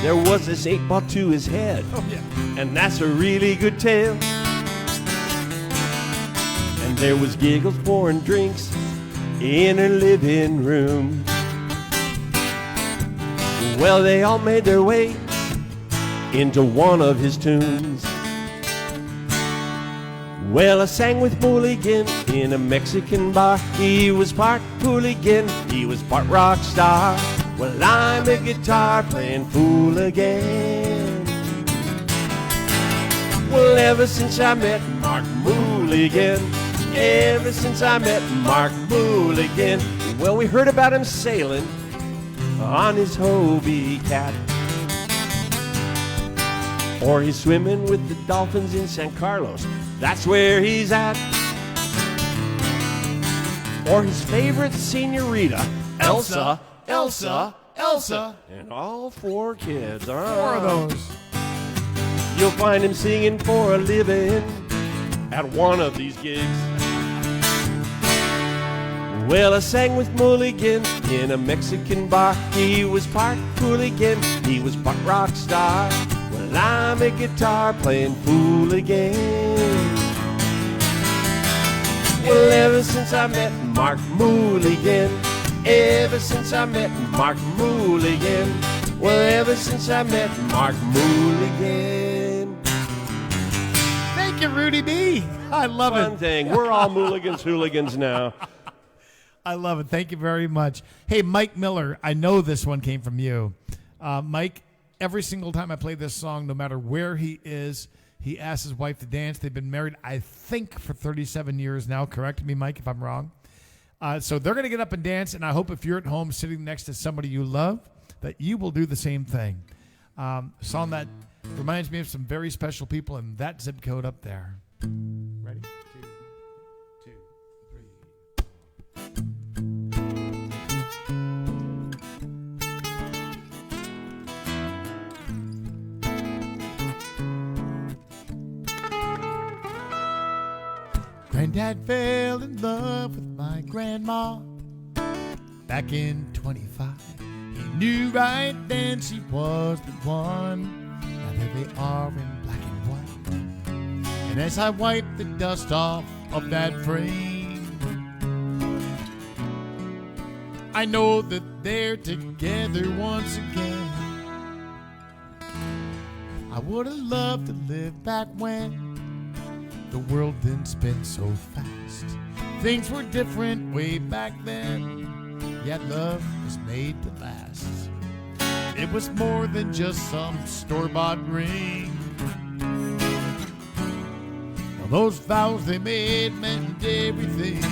There was this 8-ball to his head, Oh, yeah. and that's a really good tale. And there was giggles pouring drinks in her living room. Well, they all made their way into one of his tunes. Well, I sang with Mulligan in a Mexican bar. He was part hooligan, he was part rock star. Well, I'm a guitar playing fool again. Well, ever since I met Mark Mulligan, ever since I met Mark Mulligan, well, we heard about him sailing on his Hobie Cat. Or he's swimming with the dolphins in San Carlos, that's where he's at. Or his favorite senorita, Elsa, and all 4 kids. 4 of those. You'll find him singing for a living at one of these gigs. Well, I sang with Mulligan in a Mexican bar. He was part hooligan, he was part rock star. Well, I'm a guitar playing fool again. Well, ever since I met Mark Mulligan, ever since I met Mark Mulligan, well, ever since I met Mark Mulligan. Thank you, Rudy B. I love One it. thing, we're all Mulligans, hooligans now. I love it. Thank you very much. Hey, Mike Miller, I know this one came from you. Mike, every single time I play this song, no matter where he is, he asks his wife to dance. They've been married, I think, for 37 years now. Correct me, Mike, if I'm wrong. So they're going to get up and dance, and I hope if you're at home sitting next to somebody you love, that you will do the same thing. Song that reminds me of some very special people in that zip code up there. Ready? 2, 3. Granddad fell in love with my grandma back in 25. He knew right then she was the one. Now there they are in black and white. And as I wipe the dust off of that frame, I know that they're together once again. I would have loved to live back when the world didn't spin so fast. Things were different way back then, yet love was made to last. It was more than just some store-bought ring. Well, those vows they made meant everything.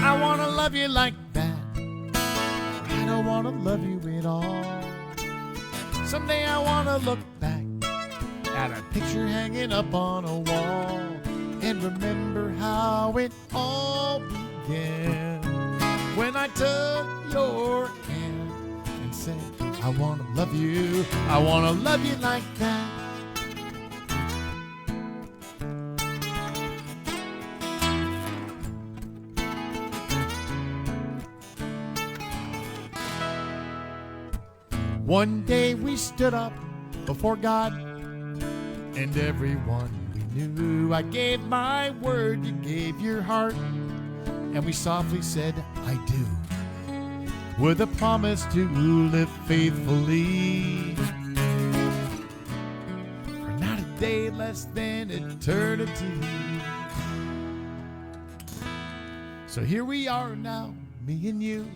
I wanna love you like that. I don't wanna love you at all. Someday I wanna look back at a picture hanging up on a wall and remember how it all began when I took your hand and said, I want to love you like that. One day we stood up before God and everyone we knew. I gave my word, you gave your heart, and we softly said, I do. with a promise to live faithfully. For not a day less than eternity. So here we are now, me and you,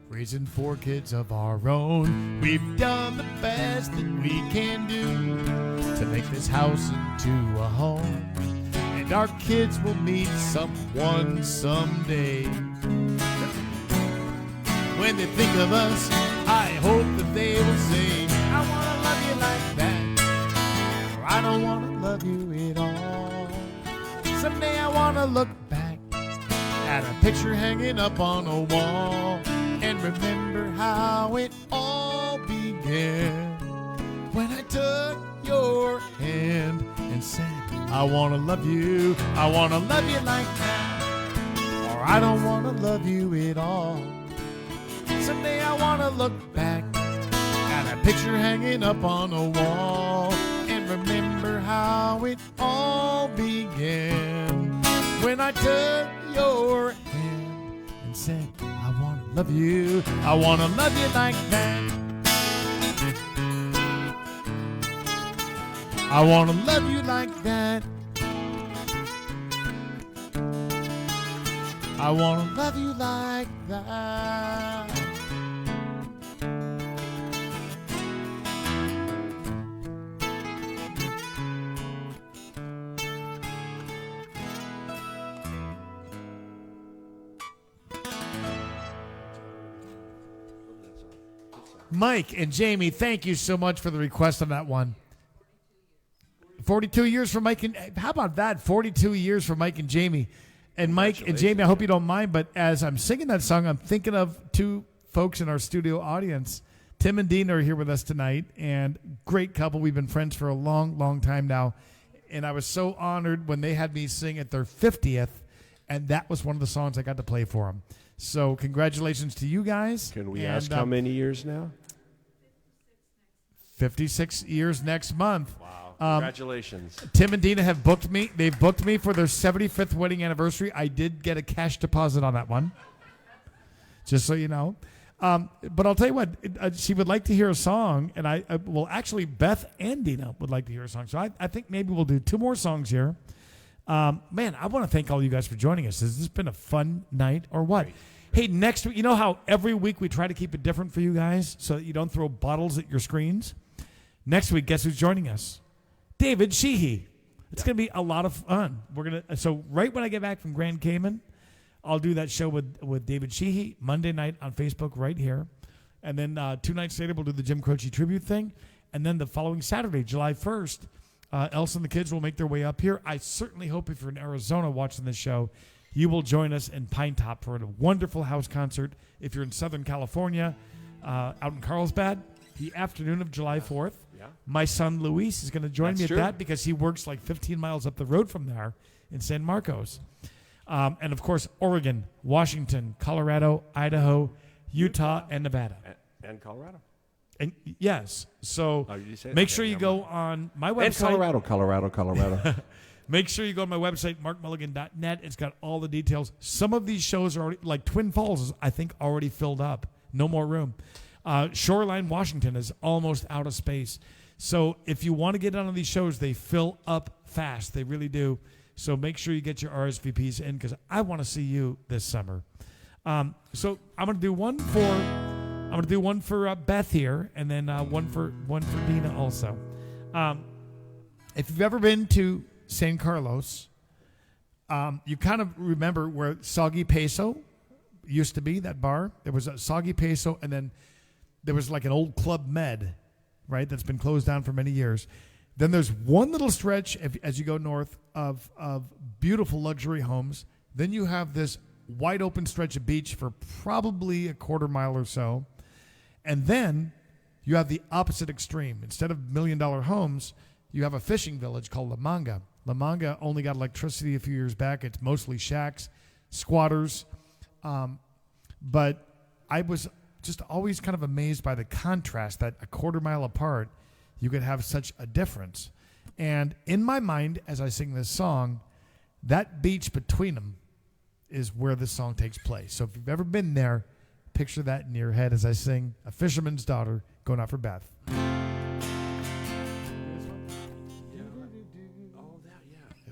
raising 4 kids of our own. We've done the best that we can do to make this house into a home. And our kids will meet someone someday. When they think of us, I hope that they will say, I want to love you like that, or I don't want to love you at all. Someday I want to look back at a picture hanging up on a wall and remember how it all began when I took your hand and said, I want to love you like that, or I don't want to love you at all. Someday I want to look back at a picture hanging up on a wall and remember how it all began when I took your hand and said, I want to love you like that. I want to love you like that. I want to love you like that. Mike and Jamie, thank you so much for the request on that one. 42 years for Mike and how about that? 42 years for Mike and Jamie. And Mike and Jamie, I hope you don't mind, but as I'm singing that song, I'm thinking of 2 folks in our studio audience. Tim and Dean are here with us tonight, and great couple. We've been friends for a long, long time now. And I was so honored when they had me sing at their 50th, and that was one of the songs I got to play for them. So congratulations to you guys. Can we ask how many years now? 56 years next month. Wow. Congratulations. Tim and Dina have booked me. They've booked me for their 75th wedding anniversary. I did get a cash deposit on that one, just so you know. But I'll tell you what, she would like to hear a song, and well, actually, Beth and Dina would like to hear a song. So I think maybe we'll do 2 more songs here. Man, I want to thank all you guys for joining us. Has this been a fun night or what? Great. Hey, next week, you know how every week we try to keep it different for you guys so that you don't throw bottles at your screens? Next week, guess who's joining us? David Sheehy. It's going to be a lot of fun. So right when I get back from Grand Cayman, I'll do that show with David Sheehy Monday night on Facebook right here. And then 2 nights later, we'll do the Jim Croce tribute thing. And then the following Saturday, July 1st, Elsa and the kids will make their way up here. I certainly hope if you're in Arizona watching this show, you will join us in Pine Top for a wonderful house concert. If you're in Southern California, out in Carlsbad, the afternoon of July 4th, my son Luis is going to join me at that because he works like 15 miles up the road from there in San Marcos. And, of course, Oregon, Washington, Colorado, Idaho, Utah, and Nevada. And Colorado. And yes, so make sure you go on my website. And Colorado. Make sure you go to my website, markmulligan.net. It's got all the details. Some of these shows are already, like Twin Falls is, I think, already filled up. No more room. Shoreline, Washington is almost out of space. So if you want to get on these shows, they fill up fast. They really do. So make sure you get your RSVPs in because I want to see you this summer. So I'm going to do one for Beth here, and then one for Dina also. If you've ever been to San Carlos, you kind of remember where Soggy Peso used to be, that bar. There was a Soggy Peso, and then there was like an old Club Med, right, that's been closed down for many years. Then there's one little stretch as you go north of beautiful luxury homes. Then you have this wide open stretch of beach for probably a quarter mile or so. And then you have the opposite extreme. Instead of $1 million homes, you have a fishing village called La Manga. La Manga only got electricity a few years back. It's mostly shacks, squatters. But I was just always kind of amazed by the contrast that a quarter mile apart, you could have such a difference. And in my mind, as I sing this song, that beach between them is where this song takes place. So if you've ever been there, picture that in your head as I sing A Fisherman's Daughter, going out for Beth.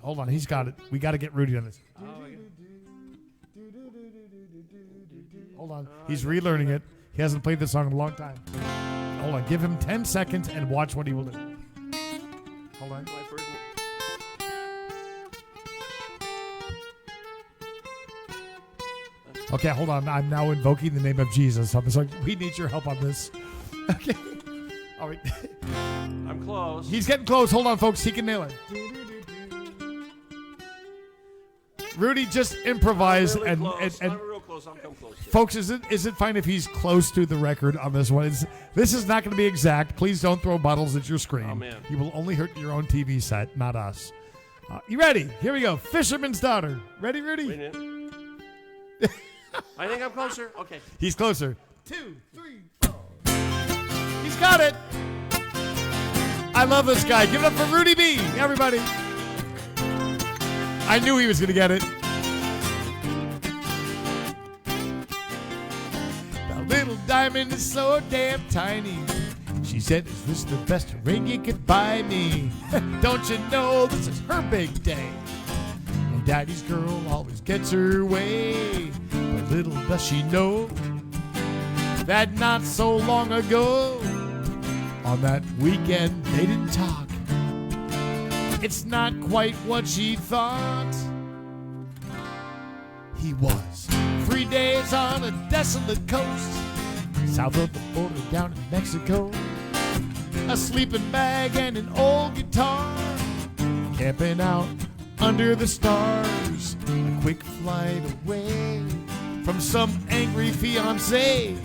Hold on, he's got it. We got to get Rudy on this. Hold on, he's relearning it. He hasn't played this song in a long time. Hold on, give him 10 seconds and watch what he will do. Hold on. Okay, hold on. I'm now invoking the name of Jesus. So we need your help on this. Okay. All right. I'm close. He's getting close. Hold on, folks. He can nail it. Rudy, just improvise really and real close. I'm come close. folks, is it fine if he's close to the record on this one? This is not going to be exact. Please don't throw bottles at your screen. Oh, man. You will only hurt your own TV set, not us. You ready? Here we go. Fisherman's Daughter. Ready, Rudy? Wait a minute. I think I'm closer. Okay. He's closer. 2, 3, 4. He's got it. I love this guy. Give it up for Rudy B, everybody. I knew he was going to get it. The little diamond is so damn tiny. She said, is this the best ring you could buy me? Don't you know this is her big day? And daddy's girl always gets her way. But little does she know that not so long ago, on that weekend they didn't talk. It's not quite what she thought. He was 3 days on a desolate coast, south of the border down in Mexico. A sleeping bag and an old guitar, camping out under the stars. A quick flight away from some angry fiancé.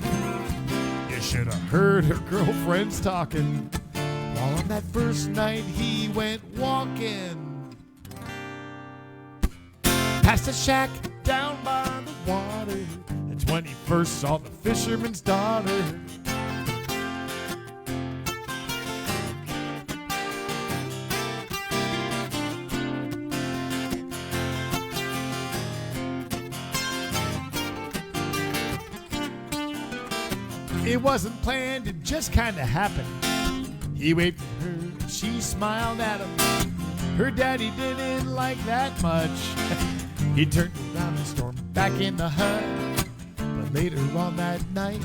You should have heard her girlfriends talking while on that first night he went walking past a shack down by the water. That's when he first saw the fisherman's daughter. It wasn't planned, it just kinda happened. He waved at her, and she smiled at him. Her daddy didn't like that much. He turned around and stormed back in the hut. But later on that night,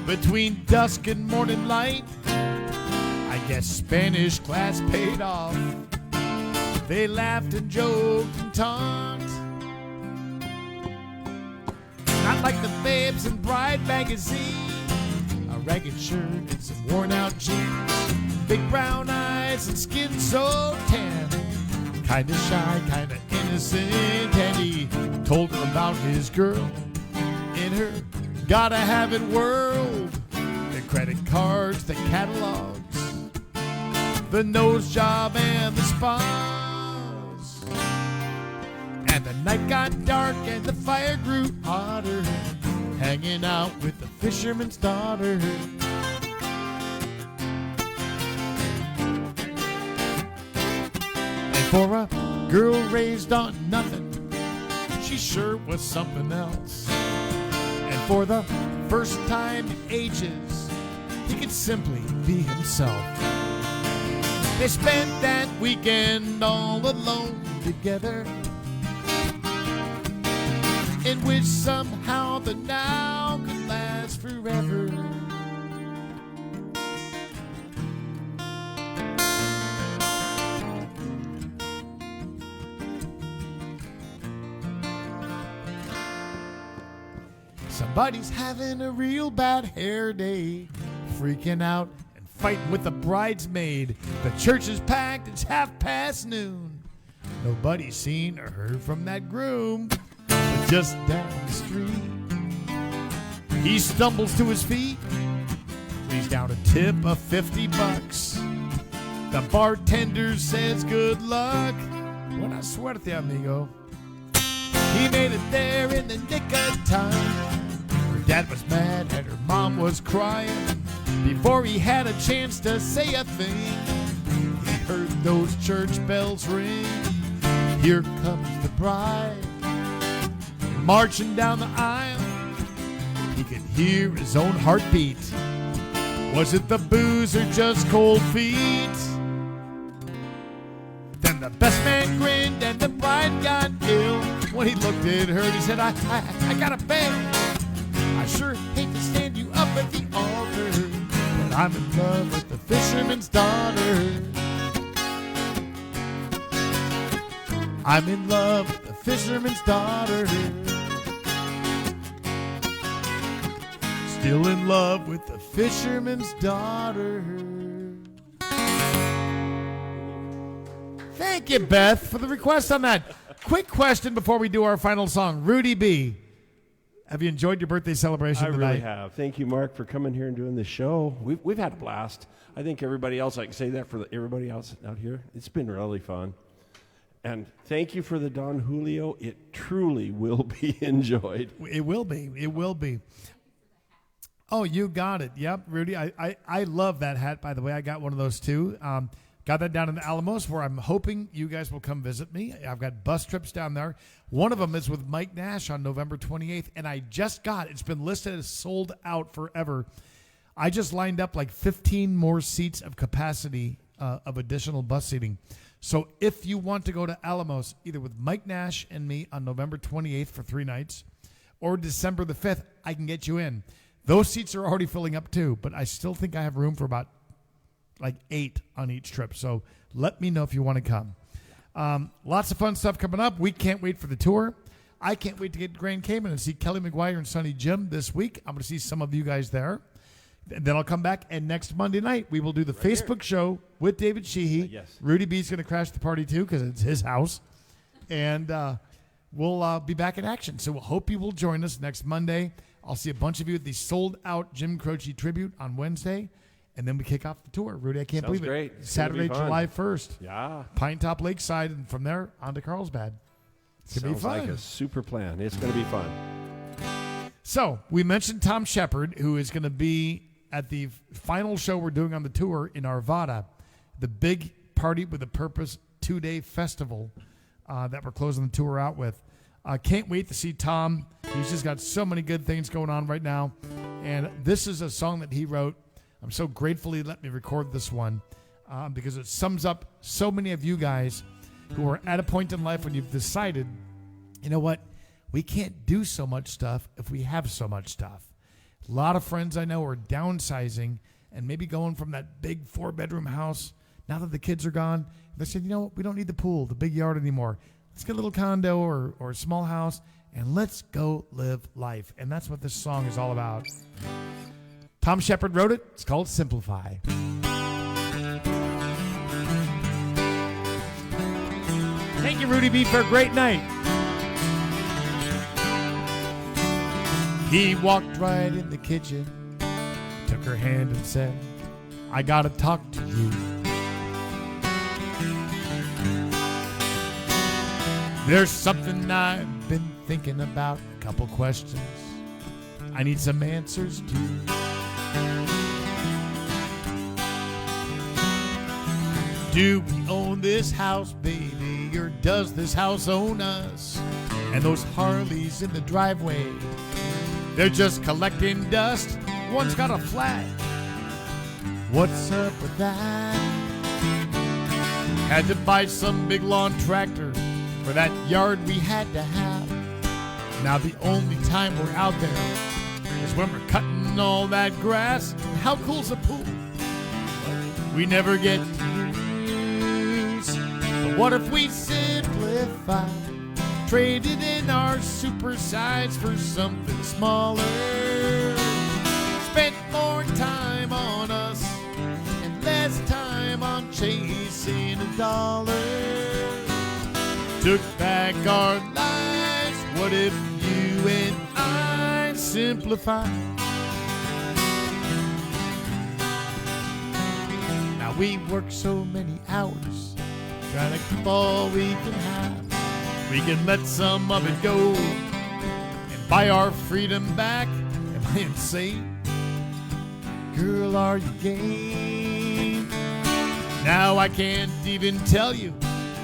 between dusk and morning light, I guess Spanish class paid off. They laughed and joked and talked. Not like the Babes and Bride magazine. A ragged shirt and some worn out jeans. Big brown eyes and skin so tan. Kinda shy, kinda innocent. And he told her about his girl in her gotta have it world. The credit cards, the catalogs, the nose job and the spas. And the night got dark and the fire grew hotter, hanging out with the fisherman's daughter. And for a girl raised on nothing, she sure was something else. And for the first time in ages, he could simply be himself. They spent that weekend all alone together, in which somehow the now could last forever. Somebody's having a real bad hair day, freaking out and fighting with the bridesmaid. The church is packed, it's noon. Nobody's seen or heard from that groom. But just down the street, he stumbles to his feet, lays down a tip of $50. The bartender says good luck. Buena suerte, amigo. He made it there in the nick of time. Her dad was mad and her mom was crying. Before he had a chance to say a thing, he heard those church bells ring. Here comes the bride, marching down the aisle. He could hear his own heartbeat. Was it the booze or just cold feet? Then the best man grinned and the bride got ill. When he looked at her, he said, I gotta bail. I sure hate to stand you up at the altar, but I'm in love with the fisherman's daughter. I'm in love with the fisherman's daughter. Still in love with the fisherman's daughter. Thank you, Beth, for the request on that. Quick question before we do our final song. Rudy B, have you enjoyed your birthday celebration tonight? I really have. Thank you, Mark, for coming here and doing this show. We've had a blast. I think everybody else, I can say that for everybody else out here. It's been really fun. And thank you for the Don Julio. It truly will be enjoyed. It will be. It will be. Oh, you got it. Yep, Rudy. I love that hat, by the way. I got one of those, too. Got that down in Alamos, where I'm hoping you guys will come visit me. I've got bus trips down there. One of them is with Mike Nash on November 28th, and I just it's been listed as sold out forever. I just lined up like 15 more seats of capacity of additional bus seating. So if you want to go to Alamos, either with Mike Nash and me on November 28th for 3 nights, or December the 5th, I can get you in. Those seats are already filling up too, but I still think I have room for about like 8 on each trip. So let me know if you want to come. Lots of fun stuff coming up. We can't wait for the tour. I can't wait to get to Grand Cayman and see Kelly McGuire and Sonny Jim this week. I'm going to see some of you guys there. Then I'll come back, and next Monday night we will do the Facebook show with David Sheehy. Yes. Rudy B's going to crash the party too because it's his house. And we'll be back in action. So we'll hope you will join us next Monday. I'll see a bunch of you at the sold-out Jim Croce tribute on Wednesday. And then we kick off the tour. Rudy, I can't believe great. it. It's Saturday, gonna be fun. July 1st. Yeah. Pine Top Lakeside, and from there on to Carlsbad. It's going to be fun. Sounds like a super plan. It's going to be fun. So we mentioned Tom Shepard, who is going to be at the final show we're doing on the tour in Arvada, the big Party with a Purpose 2-day festival that we're closing the tour out with. Can't wait to see Tom. He's just got so many good things going on right now. And this is a song that he wrote. I'm so grateful he let me record this one because it sums up so many of you guys who are at a point in life when you've decided, you know what, we can't do so much stuff if we have so much stuff. A lot of friends I know are downsizing and maybe going from that big 4-bedroom house. Now that the kids are gone, they said, you know what, we don't need the pool, the big yard anymore. Let's get a little condo or a small house and let's go live life. And that's what this song is all about. Tom Shepard wrote it. It's called Simplify. Thank you, Rudy B, for a great night. He walked right in the kitchen, took her hand and said, I gotta talk to you. There's something I've been thinking about, a couple questions I need some answers to. Do we own this house, baby, or does this house own us? And those Harleys in the driveway, they're just collecting dust. One's got a flag. What's up with that? Had to buy some big lawn tractor for that yard we had to have. Now the only time we're out there is when we're cutting all that grass. How cool's a pool? We never get to use. But what if we simplify? Traded in our super size for something smaller. Spent more time on us and less time on chasing a dollar. Took back our lives. What if you and I simplify? Now we work so many hours trying to keep all we can have. We can let some of it go and buy our freedom back. Am I insane? Girl, are you game? Now I can't even tell you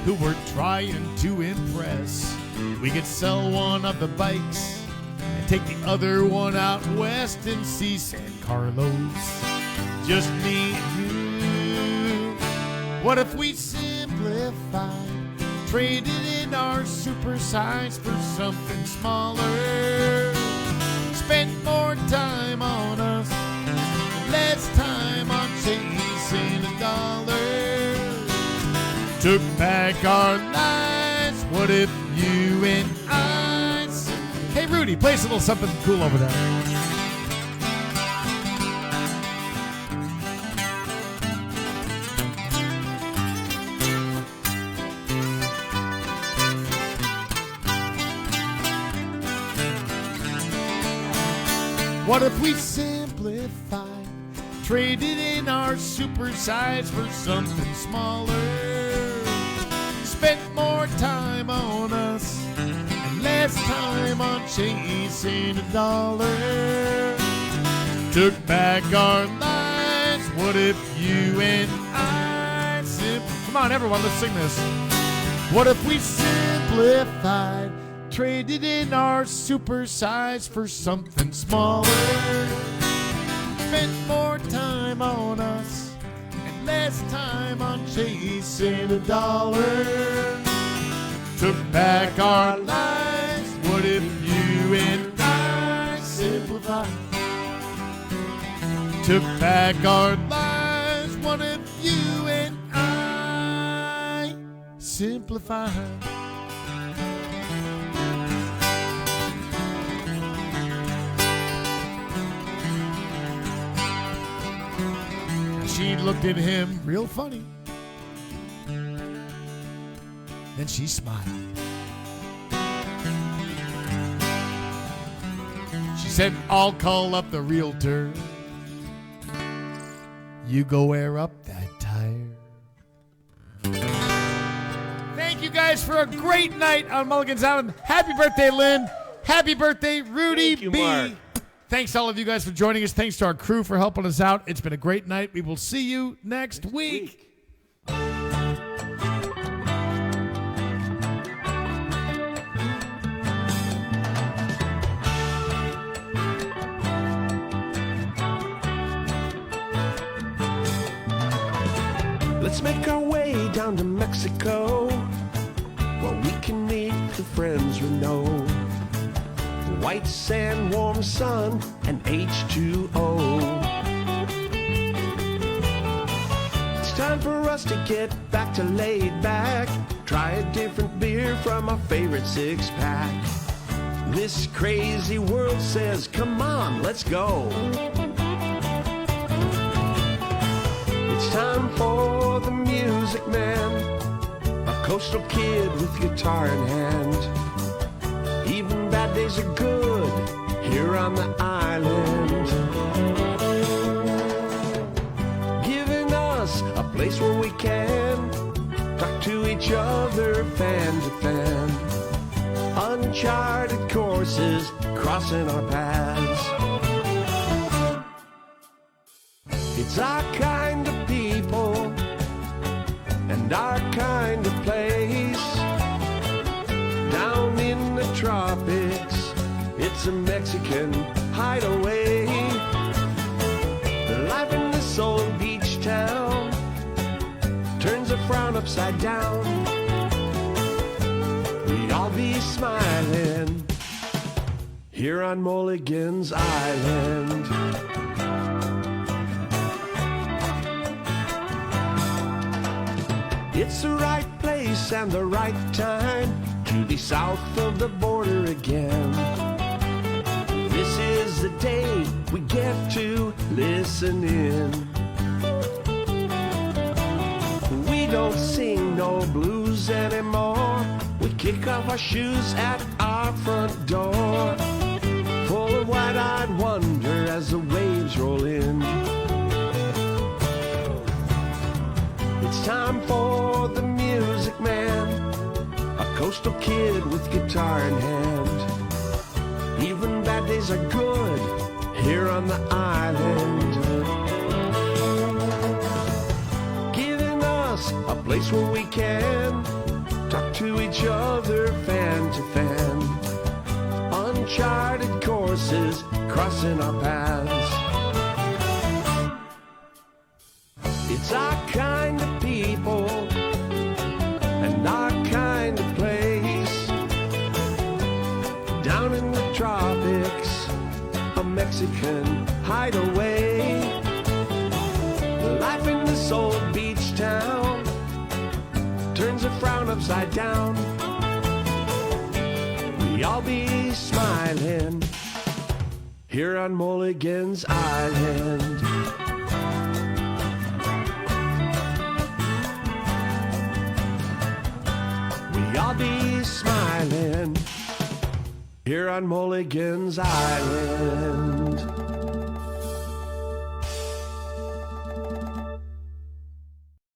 who we're trying to impress. We could sell one of the bikes and Take the other one out west and see San Carlos. Just me and you. What if we simplified? Traded in our supersize for something smaller. Spent more time on us, less time on chasing a dollar. Took back our lives. What if you and I? Hey, Rudy, play us a little something cool over there. What if we simplified, traded in our supersize for something smaller? Spent more time on us and less time on chasing a dollar. Took back our lives. What if you and I Come on, everyone, let's sing this. What if we simplified? Traded in our supersize for something smaller. Spent more time on us and less time on chasing a dollar. Took back our lives. What if you and I simplified? Took back our lives. What if you and I simplified? She looked at him real funny. Then she smiled. She said, I'll call up the realtor. You go air up that tire. Thank you guys for a great night on Mulligan's Island. Happy birthday, Lynn. Happy birthday, Rudy Thank you, B. Mark. Thanks to all of you guys for joining us. Thanks to our crew for helping us out. It's been a great night. We will see you next week. Let's make our way down to Mexico, where we can meet the friends we know. White sand, warm sun, and H2O. It's time for us to get back to laid back. Try a different beer from our favorite six-pack. This crazy world says, come on, let's go. It's time for the Music Man, a coastal kid with guitar in hand. Even bad days are good here on the island. Giving us a place where we can talk to each other fan to fan. Uncharted courses crossing our paths. It's our kind of people and our kind of place. Down in the tropics, it's a Mexican hideaway. The life in this old beach town turns a frown upside down. We'd all be smiling here on Mulligan's Island. It's the right place and the right time to be south of the border again. This is the day we get to listen in. We don't sing no blues anymore. We kick off our shoes at our front door, full of wide-eyed wonder as the waves roll in. It's time for the Music Man, a coastal kid with guitar in hand. Even bad days are good here on the island. Giving us a place where we can talk to each other fan to fan. Uncharted course promises crossing our paths. It's our kind of people and our kind of place. Down in the tropics, a Mexican hideaway. Life in this old beach town turns a frown upside down. We all be smiling here on Mulligan's Island. We all be smiling here on Mulligan's Island.